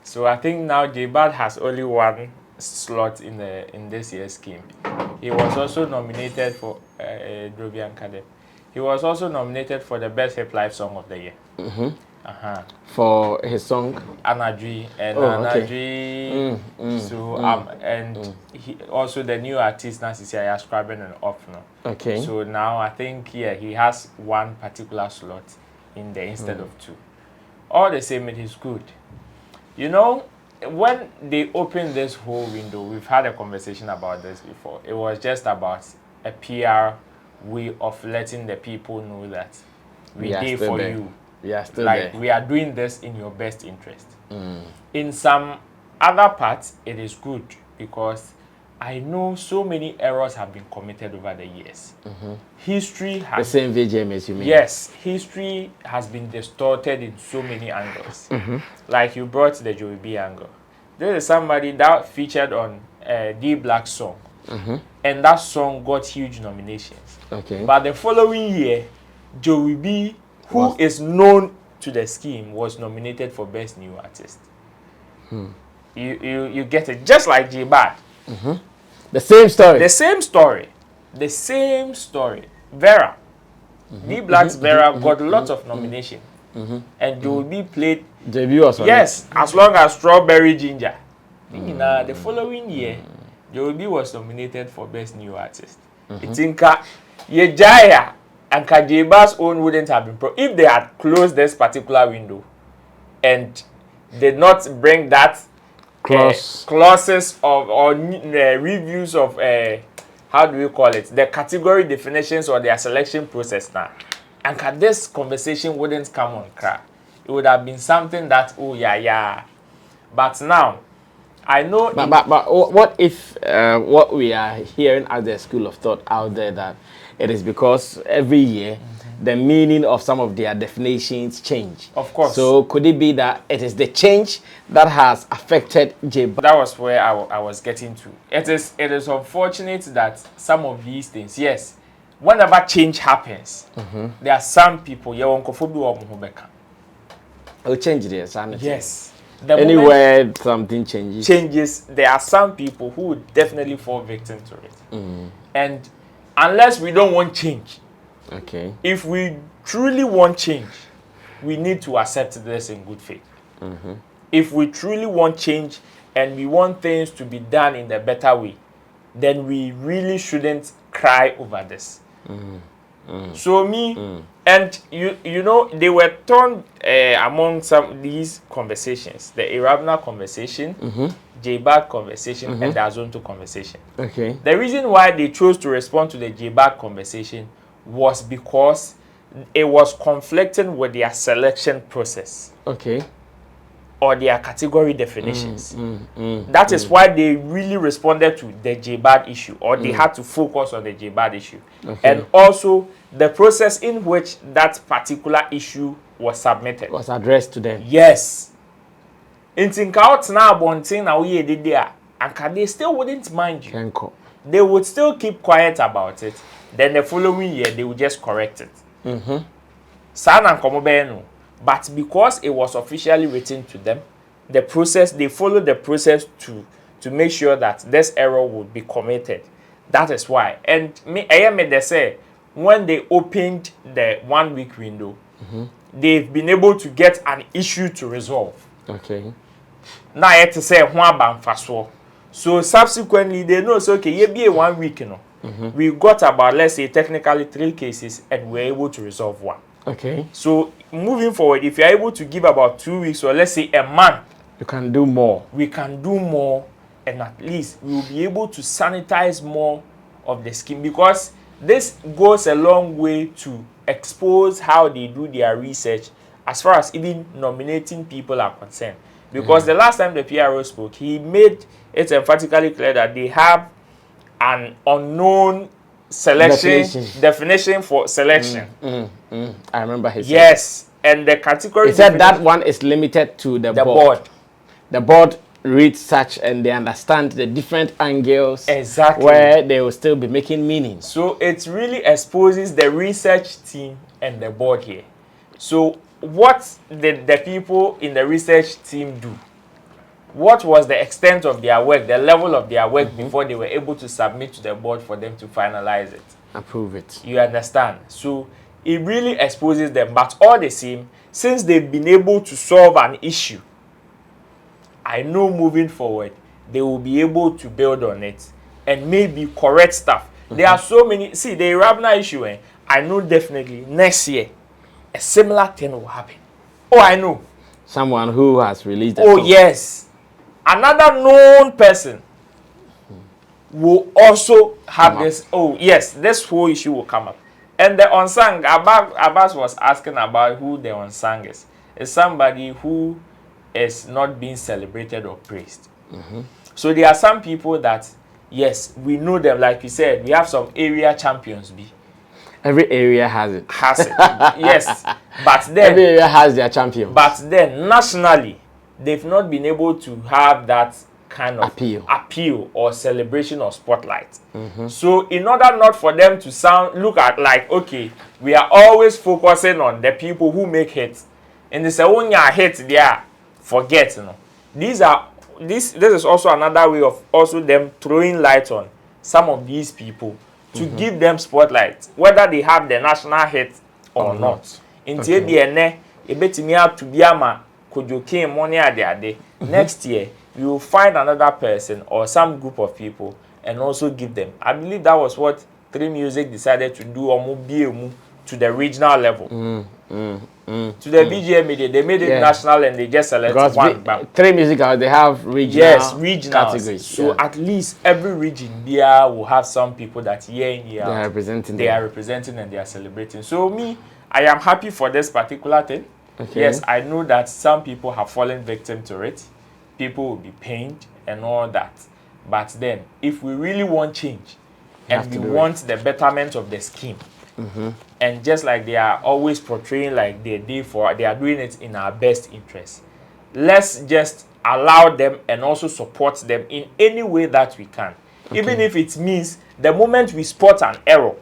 So I think now Bhad has only one slot in this year's scheme. He was also nominated for Drobian Cadet. He was also nominated for the Best Hip Life Song of the Year. For his song Anadri and and he also the new artist Nasisia Scribing and off now. Okay. So now I think he has one particular slot in there instead of two. All the same, it is good. You know, when they opened this whole window, we've had a conversation about this before. It was just about a PR way of letting the people know that we did for there. you. Yeah, still like there. We are doing this in your best interest. In some other parts, it is good because I know so many errors have been committed over the years. History has... The same VGMA as you mean? Yes, history has been distorted in so many angles. Like you brought the Joey B angle. There is somebody that featured on D Black's song. And that song got huge nominations. Okay. But the following year, Joey B, who is known to the scheme, was nominated for Best New Artist. You get it. Just like Bhad. The same story. The same story. The same story. Vera. D Black's Vera got lots of nomination. And Joey B played... Debut was on yes, as long as Strawberry Ginger. The following year, Joey B was nominated for Best New Artist. It's in Yejaya and Bhad's own wouldn't have been if they had closed this particular window and did not bring that clauses of or reviews of how do we call it, the category definitions or their selection process now, and this conversation wouldn't come on crack. It would have been something that but now I know. But what if what we are hearing as the school of thought out there that it is because every year the meaning of some of their definitions change? Of course. So could it be that it is the change that has affected Bhad? That was where I was getting to. It is unfortunate that some of these things, yes, whenever change happens, there are some people will change their sanity. Yes. Anywhere something changes, there are some people who would definitely fall victim to it. And unless we don't want change, okay, if we truly want change, we need to accept this in good faith. If we truly want change and we want things to be done in a better way, then we really shouldn't cry over this. So and you know, they were torn among some of these conversations. The Irabna conversation, J-Bhad conversation and the Azonto conversation. Okay. The reason why they chose to respond to the J-Bhad conversation was because it was conflicting with their selection process. Okay. Or their category definitions. That is why they really responded to the J-Bhad issue, or they had to focus on the J-Bhad issue. Okay. And also the process in which that particular issue was submitted. Was addressed to them. Yes. In Tinkout now, Bontin, now we did there, and they still wouldn't mind you. Kenko. They would still keep quiet about it. Then the following year, they would just correct it. San and Komobeno. But because it was officially written to them, the process, they followed the process to make sure that this error would be committed. That is why. And they say, when they opened the 1 week window, they've been able to get an issue to resolve. Okay. Now I have to say, so subsequently, they know, so okay, you be a 1 week, you know. We got about, let's say, technically 3 cases, and we're able to resolve 1. Okay. So moving forward, if you're able to give about 2 weeks, or let's say a month, you can do more. We can do more, and at least we will be able to sanitize more of the scheme, because this goes a long way to expose how they do their research as far as even nominating people are concerned. Because the last time the PRO spoke, he made it emphatically clear that they have an unknown definition for selection. I remember his yes, and the category. He said that one is limited to the board. The board reads such and they understand the different angles where they will still be making meaning. So it really exposes the research team and the board here. So what did the people in the research team do? What was the extent of their work, the level of their work before they were able to submit to the board for them to finalize it? Approve it. You understand? So it really exposes them. But all the same, since they've been able to solve an issue, I know moving forward, they will be able to build on it and maybe correct stuff. There are so many. See, the Irabna issue, I know definitely next year, a similar thing will happen. Oh, I know. Someone who has released a song. Yes. Another known person will also have this. Oh, yes, this whole issue will come up. And the unsung, Abbas was asking about who the unsung is. It's somebody who is not being celebrated or praised. So there are some people that, yes, we know them. Like you said, we have some area champions. Every area has it. Yes. But then every area has their champion. But then nationally, they've not been able to have that kind of appeal or celebration or spotlight. So in order not for them to look at like, okay, we are always focusing on the people who make hits. And they say, when you hit there, forget, you know. This is also another way of also them throwing light on some of these people to give them spotlight, whether they have the national hit or not. In next year, we will find another person or some group of people and also give them. I believe that was what 3 Music decided to do to the regional level. To the VGMA, they made it national and they just selected one. 3 Music, they have regional categories. So at least every region there will have some people that year in year they are representing. They are representing and they are celebrating. So me, I am happy for this particular thing. Okay. Yes, I know that some people have fallen victim to it. People will be pained and all that. But then, if we really want change and we want the betterment of the scheme, and just like they are always portraying like they are doing it in our best interest, let's just allow them and also support them in any way that we can. Even if it means the moment we spot an error,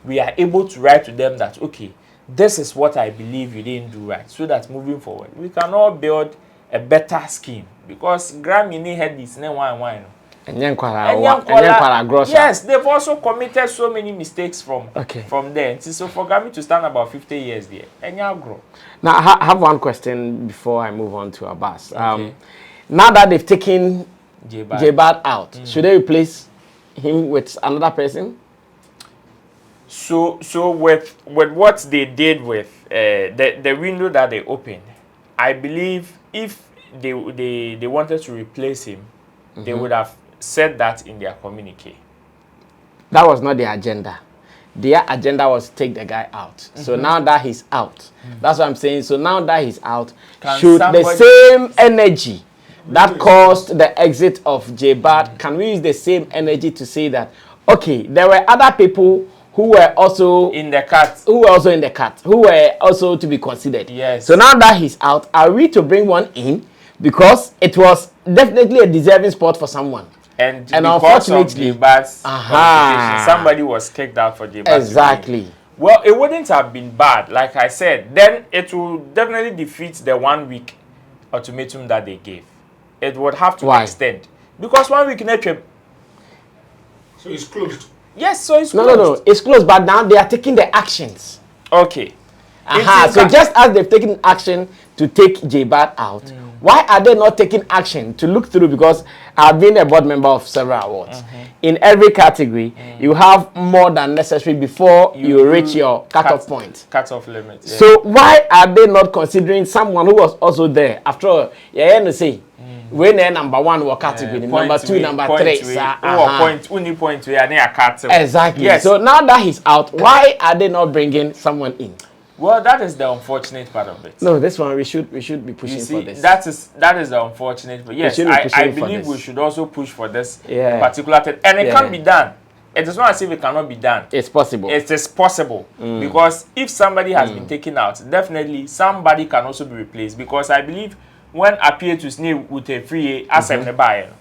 we are able to write to them that, okay, this is what I believe you didn't do right, so that moving forward, we can all build a better scheme. Because Grammy had this one. Yes, they've also committed so many mistakes from there. So for Grammy to stand about 50 years there, now I have one question before I move on to Abbas. Now that they've taken J-Bhad out, should they replace him with another person? So with what they did with the window that they opened, I believe if they wanted to replace him, they would have said that in their communique. That was not their agenda. Their agenda was to take the guy out. So now that he's out, that's what I'm saying. So now that he's out, should the same energy that caused the exit of Bhad, can we use the same energy to say that, okay, there were other people who were also in the cut, who were also to be considered. Yes. So now that he's out, are we to bring one in? Because it was definitely a deserving spot for someone. And unfortunately, Bhad's somebody was kicked out for Bhad. Exactly. Well, it wouldn't have been bad, like I said. Then it will definitely defeat the 1 week ultimatum that they gave. It would have to extend. Because 1 week nature. So it's closed. Yes, so it's closed. No. It's closed, but now they are taking the actions. Okay. So just as they've taken action to take Bhad out, why are they not taking action to look through? Because I've been a board member of several awards. In every category, you have more than necessary before you reach your cutoff point. Cutoff limit. Yeah. So why are they not considering someone who was also there? After all, you say, when number one or category, number two, number three. Exactly. Yes. So now that he's out, why are they not bringing someone in? Well, that is the unfortunate part of it. No, this one we should be pushing for this. That is the unfortunate. But yes, I believe we should also push for this particular thing, and it can be done. It is not as if it cannot be done. It's possible. It is possible because if somebody has been taken out, definitely somebody can also be replaced. Because I believe when appear to snake with a free asset the buyer,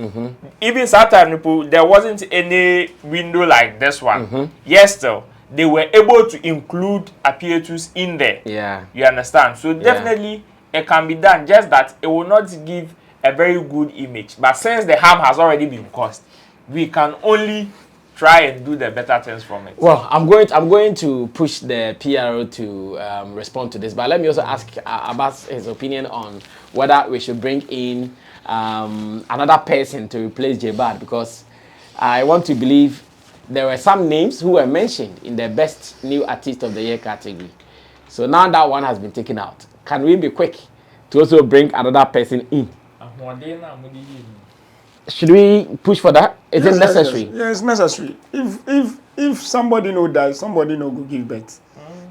even sometimes there wasn't any window like this one. Yes, still. They were able to include apparatus in there. Yeah. You understand? So definitely it can be done, just that it will not give a very good image. But since the harm has already been caused, we can only try and do the better things from it. Well, I'm going to push the PRO to respond to this, but let me also ask Abbas his opinion on whether we should bring in another person to replace Bhad, because I want to believe there were some names who were mentioned in the best new artist of the year category. So now that one has been taken out, can we be quick to also bring another person in? Should we push for that? Is it necessary? Yes, it's necessary. If somebody know that, somebody know go give birth.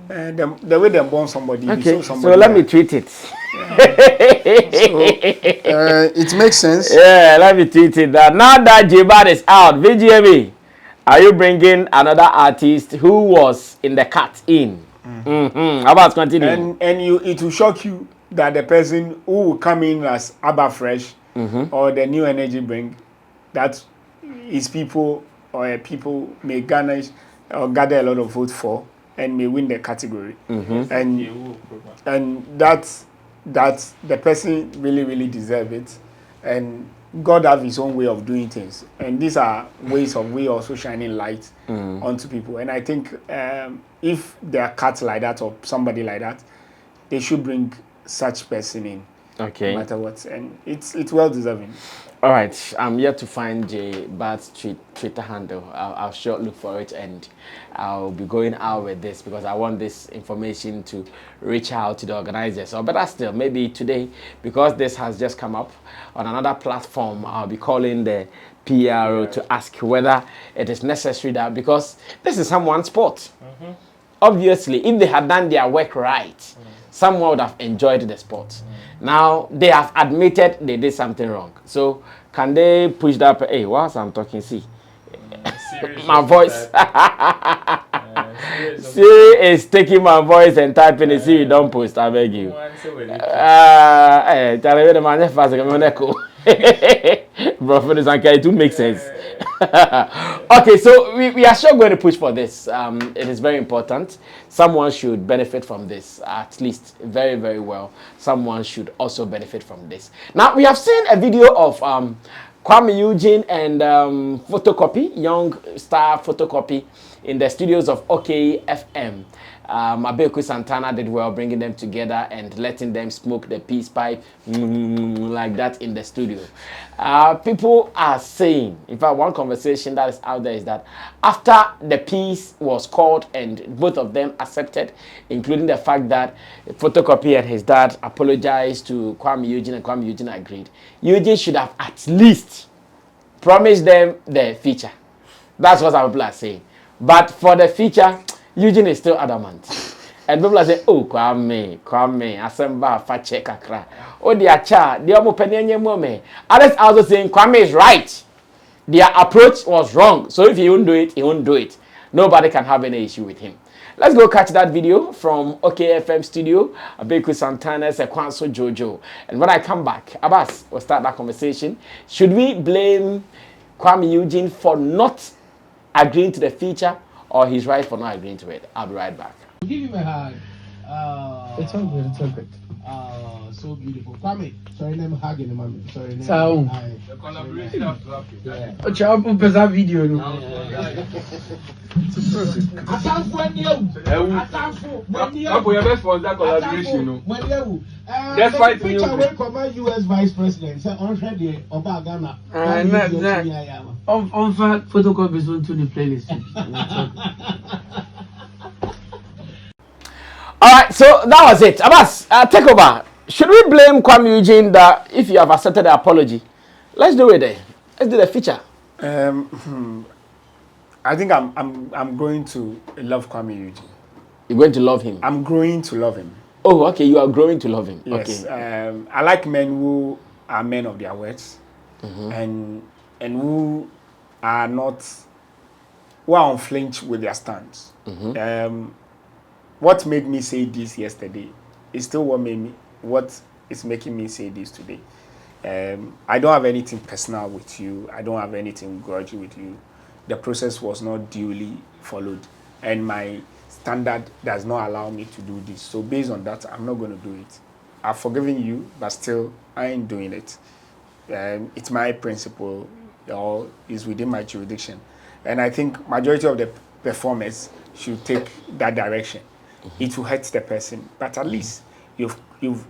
The way they born somebody. Okay, so let me tweet it. It makes sense. Yeah, let me tweet it. That now that Bhad is out, VGMA, are you bringing another artist who was in the cut in? How about continuing? And it will shock you that the person who will come in as Abba Fresh or the new energy bring, that his people or people may garnish or gather a lot of votes for and may win the category. And that the person really deserve it. And God have his own way of doing things, and these are ways of we also shining light onto people. And I think if they are cut like that or somebody like that, they should bring such person in. Okay. No matter what, and it's well deserving. All right, I'm yet to find Bhad's Twitter handle. I'll sure look for it, and I'll be going out with this because I want this information to reach out to the organizers. Or better still, maybe today, because this has just come up on another platform, I'll be calling the PRO to ask whether it is necessary that, because this is someone's sport. Obviously, if they had done their work right, someone would have enjoyed the sport. Now, they have admitted they did something wrong. So, can they push that? Hey, whilst I'm talking, see. My voice. Siri is taking my voice and typing it. See, you don't post, I beg you. It do make sense. Okay, so we are sure going to push for this. It is very important. Someone should benefit from this, at least very well. Someone should also benefit from this. Now, we have seen a video of Kuami Eugene and Photocopy, Young Star Photocopy, in the studios of OK FM. Abeku Santana did well bringing them together and letting them smoke the peace pipe like that in the studio. People are saying, in fact, one conversation that is out there is that after the peace was called and both of them accepted, including the fact that Photocopy and his dad apologized to Kuami Eugene and Kuami Eugene agreed, Eugene should have at least promise them the future. That's what some people are saying. But for the future, Eugene is still adamant. And people are saying, oh, Kuami, Asemba, Fache Kakra. Oh, dear child, the Omopenye Mome. Others are also saying Kuami is right. Their approach was wrong. So if he won't do it, he won't do it. Nobody can have any issue with him. Let's go catch that video from OKFM studio. Abeku Santana, Sekwanso Jojo. And when I come back, Abbas, we'll start that conversation. Should we blame Kuami Eugene for not agreeing to the feature, or he's right for not agreeing to it? I'll be right back. Give him a hug. It's all good, it's all good. So beautiful. Kwame, sorry, name hugging the mommy. Sorry, name. So, the collaboration of laughing. Yeah. What's your that video? Best for that collaboration. That's why picture away from my US Vice President. Say on ready Oba Ghana. On fact, photocopies to the playlist. All right, so that was it. Abbas, take over. Should we blame Kuami Eugene that if you have accepted the apology, let's do it then. Let's do the feature. I think I'm going to love Kuami Eugene. You're going to love him? I'm growing to love him. Oh, okay. You are growing to love him. Yes. Okay. I like men who are men of their words, and who are not unflinched with their stance. What made me say this yesterday is still what is making me say this today. I don't have anything personal with you. I don't have anything grudgy with you. The process was not duly followed, and my standard does not allow me to do this. So based on that, I'm not going to do it. I've forgiven you, but still, I ain't doing it. It's my principle, or is within my jurisdiction, and I think majority of the performers should take that direction. It will hurt the person, but at least you've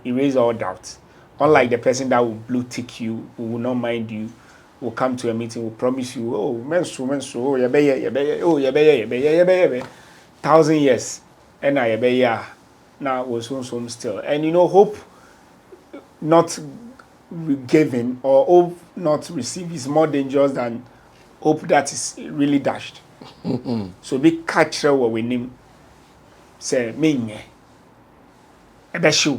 erased all doubts. Unlike the person that will blue tick you, who will not mind you, will come to a meeting, will promise you, oh, mensu, oh, yebeye, oh, yebeye, 1,000 years, and I yebeye, now was so still. And you know, hope not given or hope not received is more dangerous than hope that is really dashed. So be catcher what we name. Say me ebeshu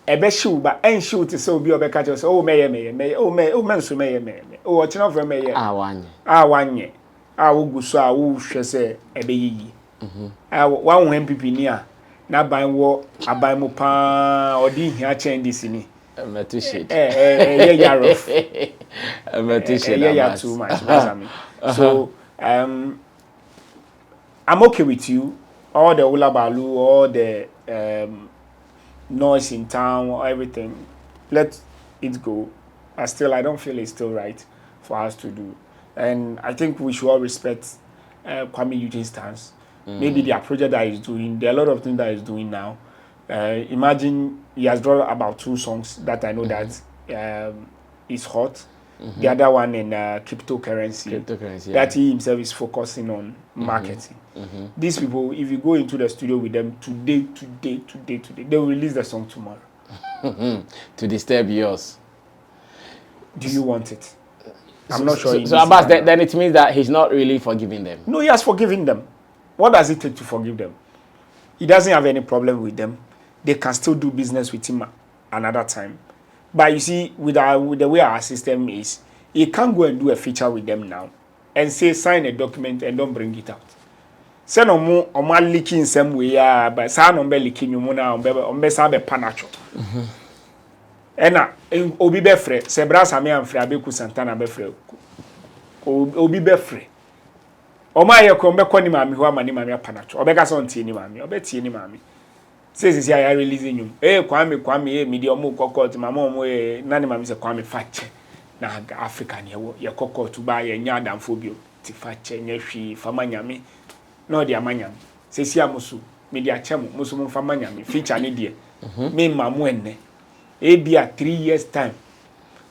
ebeshu ba enshu te say obi obeka just oh meye menso meye oh ochina for meye awanye awuguso awuhwe say ebeyiyi wa wo MPP ni a na ban wo aban mu pa odi hia changes ni metushit yarof metushit yeah too much so I'm okay with you. All the ulabalu, all the noise in town, everything. Let it go. I don't feel it's still right for us to do. And I think we should all respect Kuami Eugene's stance. Maybe the project that he's doing, there are a lot of things that he's doing now. Imagine he has drawn about 2 songs that I know that is hot. The other one in cryptocurrency that he himself is focusing on marketing. These people, if you go into the studio with them today, they will release the song tomorrow. To disturb yours. Do you want it? I'm not sure. So Abbas, then it means that he's not really forgiving them. No, he has forgiven them. What does it take to forgive them? He doesn't have any problem with them. They can still do business with him another time. But you see, with the way our system is, you can't go and do a feature with them now and say sign a document and don't bring it out. Say no more leaking some way, but say no more leaking you na on be sabe panacho. Ena obi be frɛ sɛ bra Sammy and frɛ Abeku Santana be frɛ obi be frɛ ɔma yɛ ko mbɛkɔ ni maami ho ama ni maami apanacho ɔbɛka sɛ ɔntie ni maami ɔbɛtie ni maami sɛ I releasing you Kwame me di ɔmo kokɔ mama ɔmo na ni maami sɛ Kwame fache na Africa ne yɛ kokɔ to ba yɛ nya adamfo bio ti fache nya hwi fama nyame na ɔde amanyam sɛ si amoso me di akyem muso mo fama nyame feature ne die me mamu enne ebia 3 years time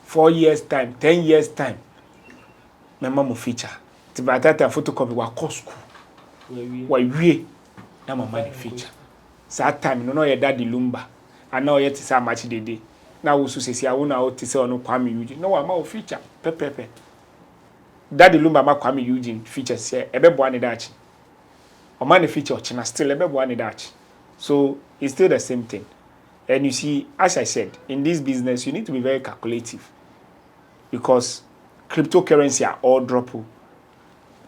4 years time 10 years time mema mo feature ti batata photocopy wa kosku wa wie na mama the feature sa time no ye daddy lumba ana o ye ti sa match dede na wo so sesi a wo na wo te se ono Kuami Eugene no wa ma wo feature pepepe Daddy Lumba ma Kuami Eugene feature se ebeboa ne dachi o ma ne feature ochina still ebeboa ne dachi so it's still the same thing. And you see, as I said, in this business you need to be very calculative because cryptocurrency are all drop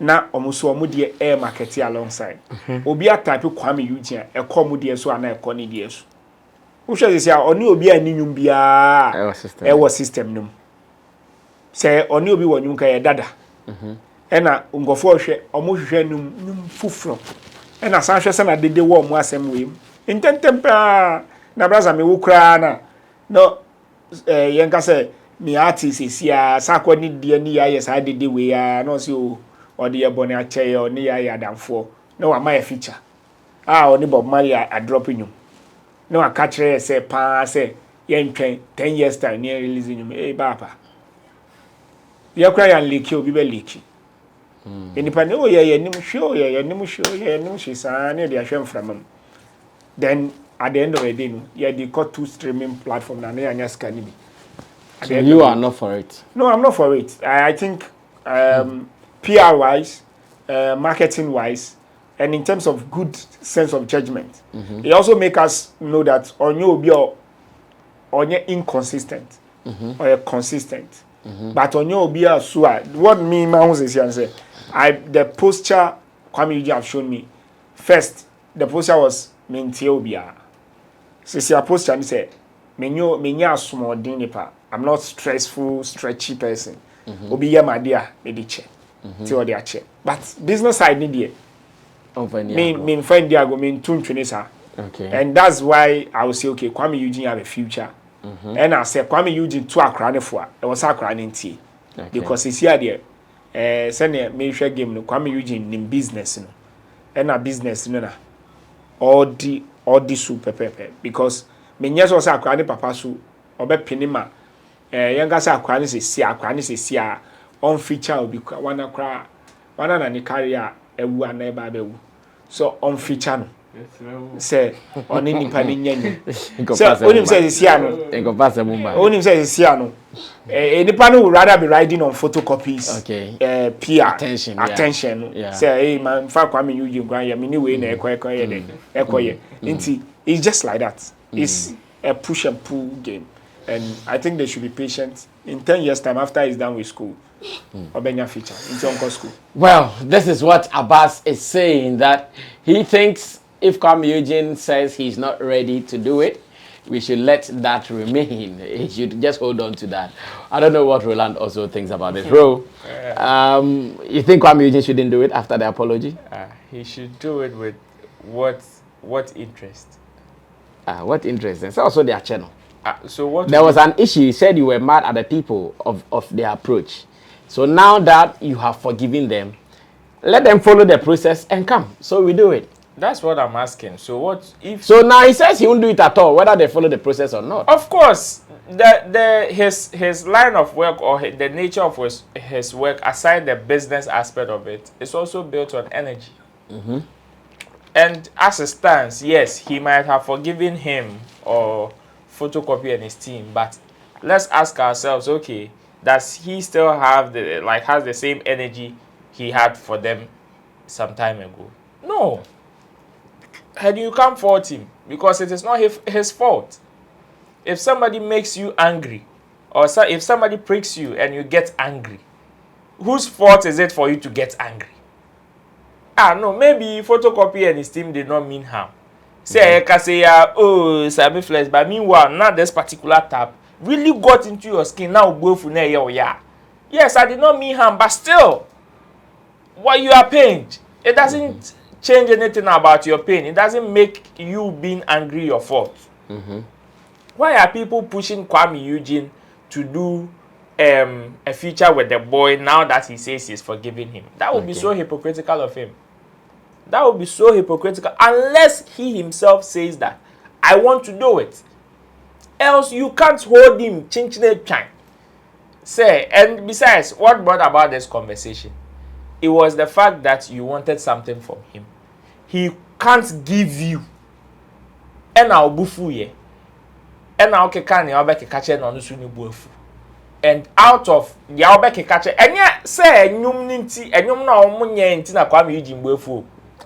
na almost omo de air market alongside obi a type Kuami Eugene e come mu de so ana e ko ni de so wo hwe se oni obi aninwum bia e wo system num se oni obi wonyum ka ye dada ena ngofo hwe omo hwe num fufuro ena san hwe se na dede wo omo asem we intentempa na braza me wo kra na no yenka se mi artist sia sakwa ni de ni ya yes dede we ya no se o de yebone ache ya oni ya adamfo na wa ma ya feature oni Bob Marley a drop nyum na wa catch say pa say yen twen 10 years time near releasing nyum baba ya kra ya leak obi be leak independent ye nim show ye nim show sa na de ahwe mframam then at the end of the day no ye dey cut two streaming platform na na anya scan bi so you are not for it. No, I'm not for it. I think PR wise, marketing wise, and in terms of good sense of judgment, it also make us know that on you be on you inconsistent or you're consistent. But on you be a what me man say the posture Kuami Eugene have shown me. First, the posture was Mentiobia. So a posture and say menya small dinipa. I'm not stressful, stretchy person. Obi ya my dear, maybe check. See what they are check. But business side need it. Mean find the go mean tune trinisa. Okay. And that's why I will say okay, Kuami Eugene have a future. And I say Kuami Eugene to Accra for. It was Accra in tea. Because it's here there. Send me share game no Kuami Eugene in business no. And a business no na. All the super pepe because me nyes was Accra ni papa so obe pinima. Younger say Accra ni se sia on feature obi one akra one na ni career ewu ana eba bewu so on feature no say oni nipa ni nyanyi so onim say sia no enko pass e mumba onim say sia no nipa no would rather be riding on photocopies PR attention no say hey man fa Kuami Eugene gwan ya me ni we na ekoye nti it's just like that. It's a push and pull game. And I think they should be patient. In 10 years' time, after he's done with school, Obenya feature into Uncle School. Well, this is what Abbas is saying, that he thinks if Kuami Eugene says he's not ready to do it, we should let that remain. He should just hold on to that. I don't know what Roland also thinks about this. Ro, you think Kuami Eugene shouldn't do it after the apology? He should do it with what interest? What interest? It's also their channel. So what? There was an issue. You said you were mad at the people of their approach. So now that you have forgiven them, let them follow the process and come. So we do it. That's what I'm asking. So what if? So now he says he won't do it at all, whether they follow the process or not. Of course, his line of work or the nature of his work, aside the business aspect of it, is also built on energy. And as it stands, yes, he might have forgiven him or Photocopy and his team, but let's ask ourselves, okay, does he still have has the same energy he had for them some time ago? No. And you can't fault him because it is not his fault. If somebody makes you angry or if somebody pricks you and you get angry, whose fault is it for you to get angry? No, maybe Photocopy and his team did not mean harm. Say, I can say, oh, Sammy Flex, but meanwhile, not this particular tap really got into your skin. Now, yes, I did not mean harm, but still, what you are pained, it doesn't change anything about your pain. It doesn't make you being angry your fault. Why are people pushing Kuami Eugene to do a feature with the boy now that he says he's forgiving him? That would be so hypocritical of him. That would be so hypocritical unless he himself says that I want to do it. Else you can't hold him chin. Say, and besides, what brought about this conversation? It was the fact that you wanted something from him. He can't give you. And I'll bufu ye. na okeka ne obekeka che no so ni buafu. And out of the obekeka che enye say enyum ni nti enyum na omunye nti na Kuami Eugene buafu.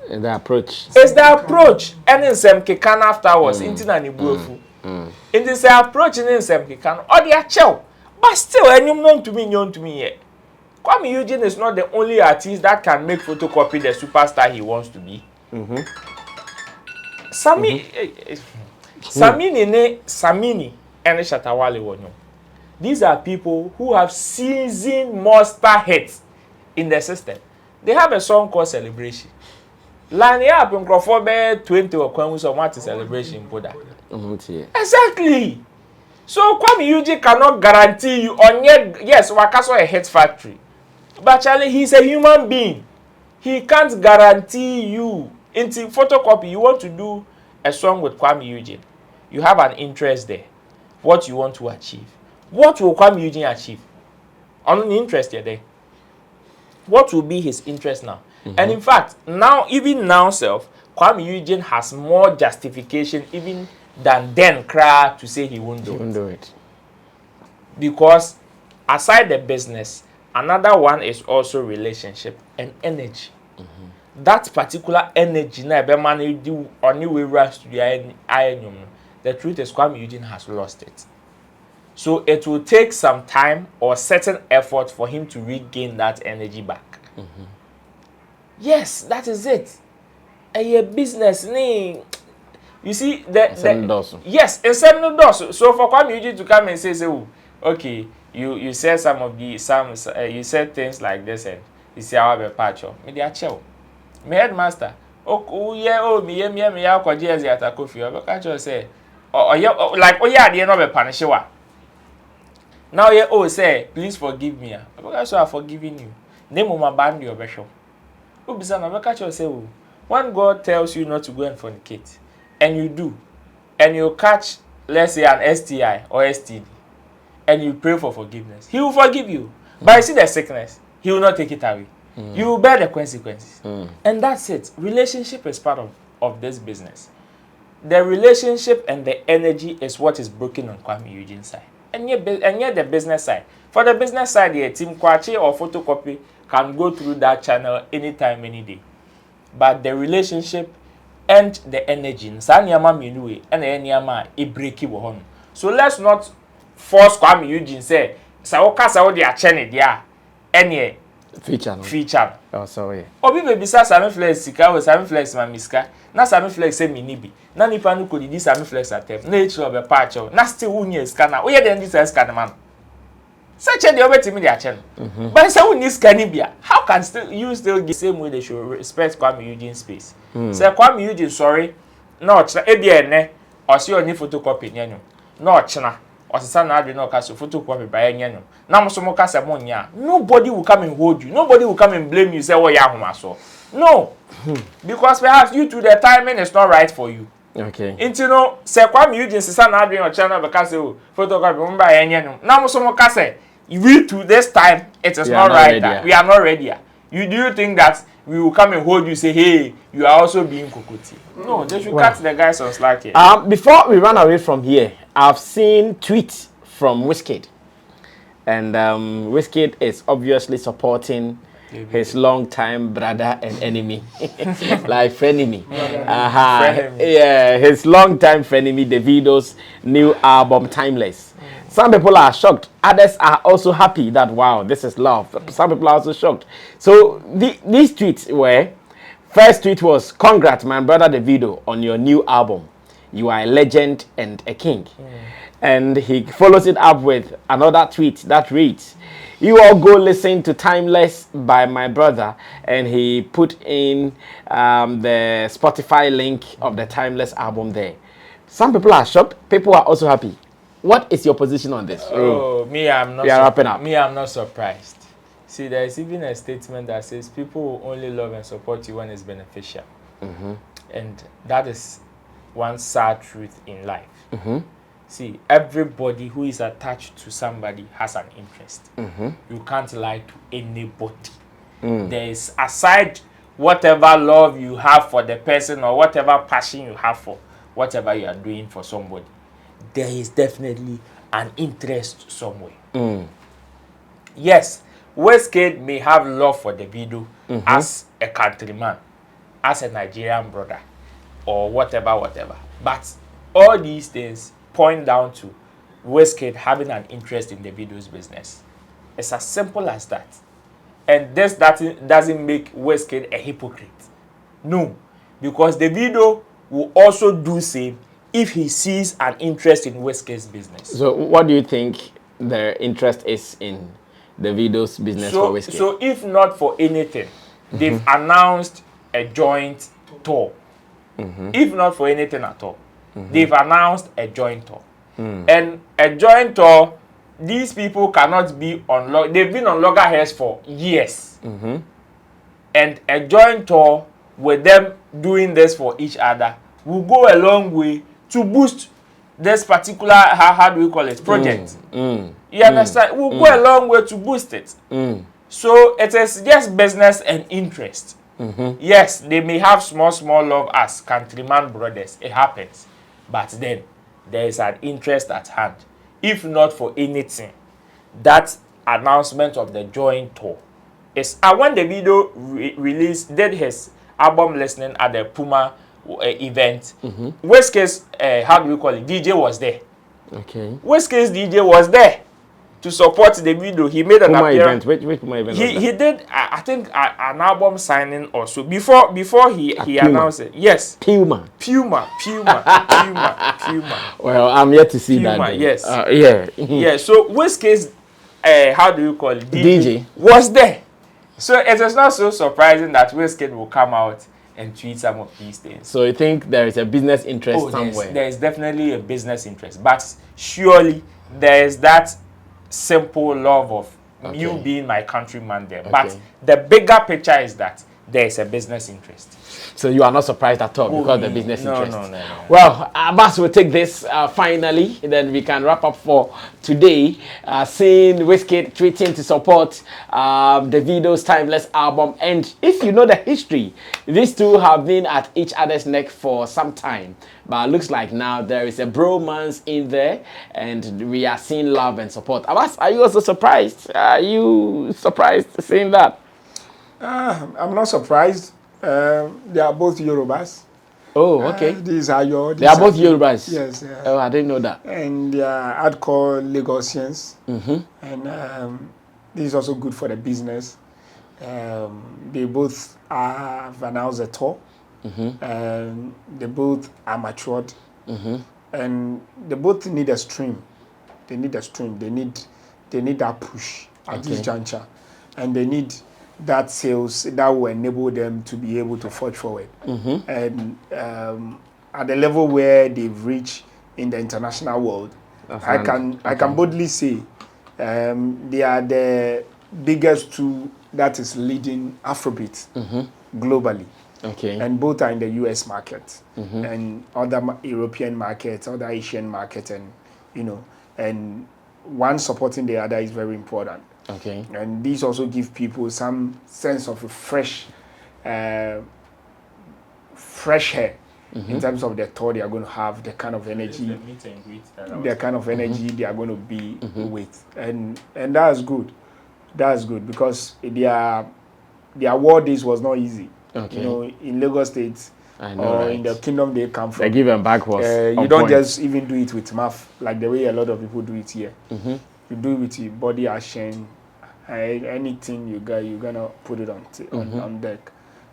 The approach. It's the approach and in some kekan afterwards nti na ni buafu. In this approach in some kekan or the achel. But still enyum no to me nyon to me here. Kuami Eugene is not the only artist that can make photocopy the superstar he wants to be. Samini and Shatawale Wonyo. These are people who have seasoned monster hits in the system. They have a song called Celebration. Line up in Crawford 20 or Kwamu so what is celebration Buddha. Exactly. So Kuami Eugene cannot guarantee you on yet yes, Wakaso a hit factory. But Charlie, he's a human being. He can't guarantee you. Into photocopy, you want to do a song with Kuami Eugene. You have an interest there. What you want to achieve. What will Kuami Eugene achieve? Only interest there. What will be his interest now? And in fact, now, even now, Kuami Eugene has more justification even than then cry to say he won't do it. Because aside the business, another one is also relationship and energy. That particular energy na be man do only way rush to the truth is Kuami Eugene has lost it. So it will take some time or certain effort for him to regain that energy back. Yes, that is it. A business ni you see yes, in seven doors. So for Kuami Eugene to come and say oh, okay, you said some of the you said things like this and you see how be patch of me dey chill. My headmaster, me ya kwaji ezi atakofi. Obeka cho say, the no be punishiwa. Now say, please forgive me. Obeka so I'm forgiving you. Name my band your obesho. Ubisa na obeka cho say, when God tells you not to go and fornicate, and you do, and you catch, let's say an STI or STD, and you pray for forgiveness, He will forgive you. But you see the sickness, He will not take it away. You will bear the consequences. And that's it. Relationship is part of this business. The relationship and the energy is what is broken on Kuami Eugene's side. And yet the business side. For the business side, the team kwachi or photocopy can go through that channel anytime, any day. But the relationship and the energy, and so let's not force Kuami Eugene say, Saoka Saudi Achene dia any feature. Oh, sorry. Obi be bisa Sammy Flex sika we Sammy Flex ma miska. Na Sammy Flex say minibi. Na nipa no ko di Sammy Flex atem. Na echi obe patch. Na still unye ska na. Oye den dis ska na man. Such a the obetimi dey ache no. But say unye ska ni bia. How can you still give same way they should respect Kuami Eugene space? Say Kuami Eugene sorry. No ochna e bia ene. Osi oni photocopy nyanyo. No ochna. Osisa na adwe no kaso photocopy ba nyanyo. Na mo so mo kasa mo nya. Nobody will come and hold you. Nobody will come and blame you say oh ya homaso. No. Because perhaps you to the timing is not right for you. Okay. Into no say Kuami Eugene sisa na adwe no channel be kasa oh photocopy mo ba nyanyo. Na mo so mo kasa we to this time it is not right. We are not ready. Do you think that we will come and hold you say hey you are also being kokoti? No, they should cut the guys on slack here. Before we run away from here, I've seen tweets from Wizkid. And Wizkid is obviously supporting his long-time brother and enemy, like frenemy. Yeah, his long-time frenemy, Davido's new album, Timeless. Some people are shocked. Others are also happy that, wow, this is love. Some people are also shocked. So these tweets were, first tweet was, congrats, my brother Davido, on your new album. You are a legend and a king. And he follows it up with another tweet that reads, you all go listen to Timeless by my brother. And he put in the Spotify link of the Timeless album there. Some people are shocked. People are also happy. What is your position on this? Oh, me, I'm not. We are wrapping up. Me, I'm not surprised. See, there is even a statement that says people will only love and support you when it's beneficial. And that is one sad truth in life. See, everybody who is attached to somebody has an interest. You can't lie to anybody. There is, aside whatever love you have for the person or whatever passion you have for whatever you are doing for somebody, there is definitely an interest somewhere. Yes, Wizkid may have love for Davido as a countryman, as a Nigerian brother, or whatever. But all these things point down to Wizkid having an interest in Davido's business. It's as simple as that. And this doesn't make Wizkid a hypocrite. No, because Davido will also do same if he sees an interest in Wizkid's business. So what do you think their interest is in Davido's business for Wizkid? So if not for anything, they've announced a joint tour. If not for anything at all, they've announced a joint tour. And a joint tour, these people cannot be on they've been on loggerheads for years. And a joint tour with them doing this for each other will go a long way to boost this particular, how do we call it, project. You understand? Will go a long way to boost it. So it is just business and interest. Yes, they may have small love as countryman brothers. It happens. But then there is an interest at hand. If not for anything, that announcement of the joint tour is when Davido did his album listening at the Puma event. Wizkid's how do we call it? DJ was there. Okay. Wizkid's DJ was there to support Davido. He made an Puma appearance. event. Which Puma event? He did, I think, an album signing or so before he announced it. Yes. Puma. Well, I'm yet to see Puma, that. yes. Yeah. Yeah. So Wizkid's how do you call it? DJ was there. So it is not so surprising that Wizkid will come out and tweet some of these things. So you think there is a business interest somewhere? There is definitely a business interest, but surely there is that simple love of you being my countryman there. But the bigger picture is that there is a business interest. So you are not surprised at all because the business interest. No. Well, Abbas will take this finally, then we can wrap up for today. Seeing Wizkid tweeting to support Davido's Timeless album. And if you know the history, these two have been at each other's neck for some time. But it looks like now there is a bromance in there and we are seeing love and support. Abbas, are you also surprised? Are you surprised seeing that? I'm not surprised. They are both Yorubas. Oh, okay. These are They are both Yorubas? Yes. Oh, I didn't know that. And they are hardcore Lagosians. And this is also good for the business. They both have announced a tour. And they both are matured. And they both need a stream. They need a stream. They need that push at this juncture. And they need that sales that will enable them to be able to forge forward. And at the level where they've reached in the international world, I can boldly say they are the biggest two that is leading Afrobeats globally. And both are in the US market and other European markets, other Asian markets, and and one supporting the other is very important. And these also give people some sense of a fresh air in terms of the tour they are going to have, the kind of energy, the kind of energy they are going to be with, and that's good. That's good because their war days was not easy. In Lagos State or in the kingdom they come from, the give and back was you don't just even do it with mouth like the way a lot of people do it here. You do it with your body action. Anything you got, you're gonna put it on deck,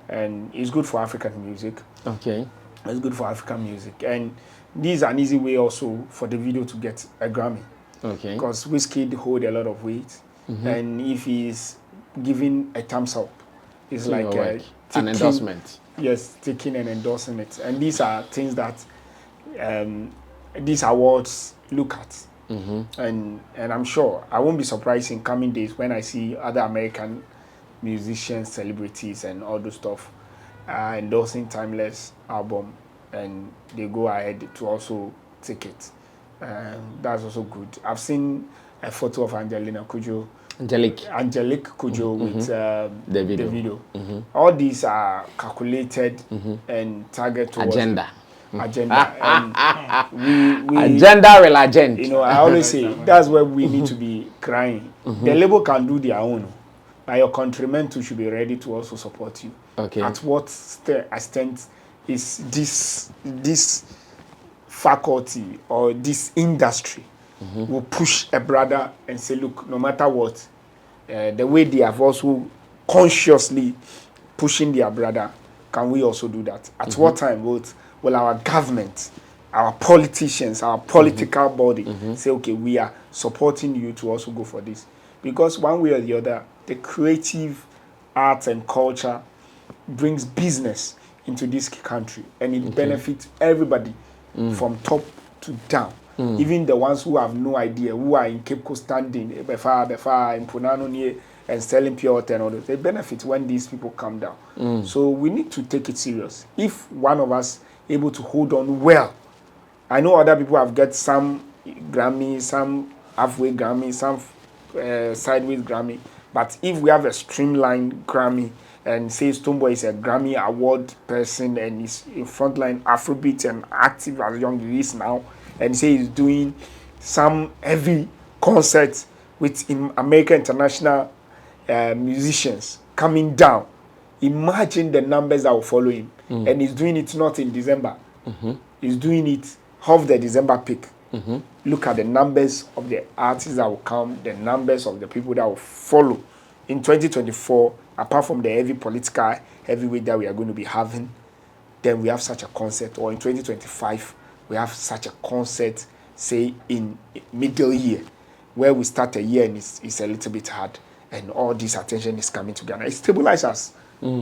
and it's good for African music. It's good for African music, and this is an easy way also for the video to get a Grammy. Because Wizkid hold a lot of weight, and if he's giving a thumbs up, it's like an endorsement. Yes, taking and endorsing it, and these are things that these awards look at. And I'm sure I won't be surprised in coming days when I see other American musicians, celebrities, and all those stuff endorsing Timeless album, and they go ahead to also take it. That's also good. I've seen a photo of Angelique Kudjo with Davido. All these are calculated and target towards agenda. agenda. And we agenda will agenda. You know, I always say that's where we need to be crying. The label can do their own, but your countrymen too should be ready to also support you. Okay. At what extent is this faculty or this industry will push a brother and say, look, no matter what, the way they have also consciously pushing their brother, can we also do that? At what time will our government, our politicians, our political body say, okay, we are supporting you to also go for this? Because one way or the other, the creative arts and culture brings business into this country, and it benefits everybody from top to down. Even the ones who have no idea, who are in Cape Coast standing, Befa, in Punano and selling pure water and all that, they benefit when these people come down. So we need to take it serious. If one of us able to hold on well, I know other people have got some Grammy, some halfway Grammy, some sideways Grammy, but if we have a streamlined Grammy and say Stonebwoy is a Grammy award person and he's in frontline Afrobeats and active as young he is now, and say he's doing some heavy concerts with American international musicians coming down, imagine the numbers that will follow him. And he's doing it not in December. He's doing it half the December peak. Look at the numbers of the artists that will come, the numbers of the people that will follow. In 2024, apart from the heavy political heavyweight that we are going to be having, then we have such a concert. Or in 2025, we have such a concert, say, in middle year, where we start a year and it's a little bit hard. And all this attention is coming together. It stabilizes us.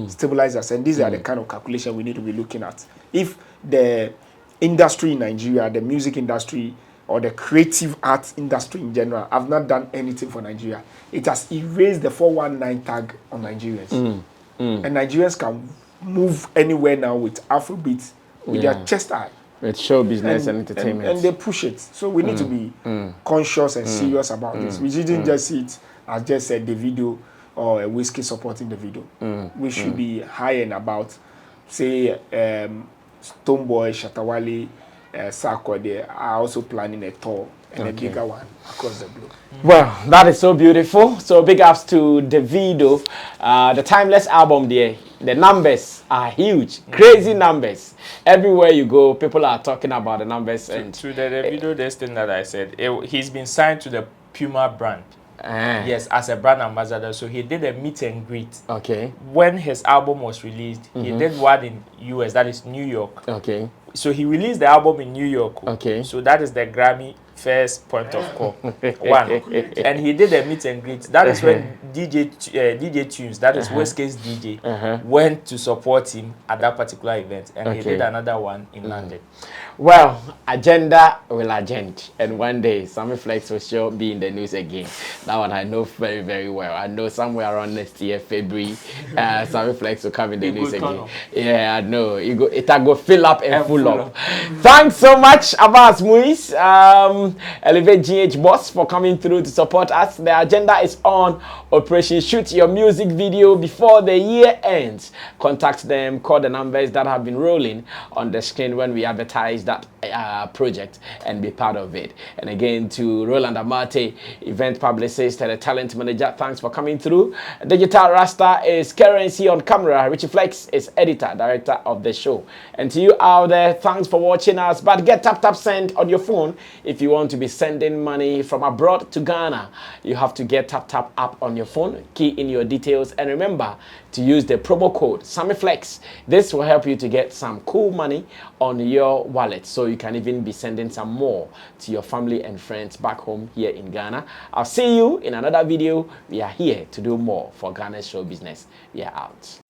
Stabilize us. And these are the kind of calculation we need to be looking at. If the industry in Nigeria, the music industry, or the creative arts industry in general have not done anything for Nigeria, it has erased the 419 tag on Nigerians. And Nigerians can move anywhere now with Afrobeats, with their chest high. With show business and entertainment. And they push it. So we need to be conscious and serious about this. We didn't just see it as just a Davido or a Wizkid supporting Davido. We should be high and about, say, Stonebwoy, Shatawale, Sarko, they are also planning a tour and a bigger one across the globe. Well, that is so beautiful. So big ups to Davido. The Timeless album there, the numbers are huge, crazy numbers. Everywhere you go, people are talking about the numbers. And to the Davido, this thing that I said, he's been signed to the Puma brand. Yes, as a brand ambassador. So he did a meet and greet. Okay. When his album was released, he did one in US, that is New York. Okay. So he released the album in New York. Okay. So that is the Grammy first point of call. One. And he did a meet and greet. That is when DJ Tunes, that is Wizkid's DJ, went to support him at that particular event. And he did another one in London. Well, agenda will agenda, and one day Sammy Flex will sure be in the news again. That one I know very, very well. I know somewhere around next year, February, Sammy Flex will come in the news again. Yeah, I know. It'll go fill up and full up. Thanks so much, Abbas Muiz, Elevate GH Boss, for coming through to support us. The agenda is on Operation Shoot Your Music Video before the year ends. Contact them, call the numbers that have been rolling on the screen when we advertise that project and be part of it. And again, to Roland Amate, event publicist and a talent manager, thanks for coming through. Digital Rasta is Currency on camera. Richie Flex is editor, director of the show. And to you out there, thanks for watching us. But get tap send on your phone if you want to be sending money from abroad to Ghana. You have to get tap app on your phone, key in your details, and remember to use the promo code SammyFlex. This will help you to get some cool money on your wallet, so you can even be sending some more to your family and friends back home here in Ghana. I'll see you in another video. We are here to do more for Ghana's show business. We are out.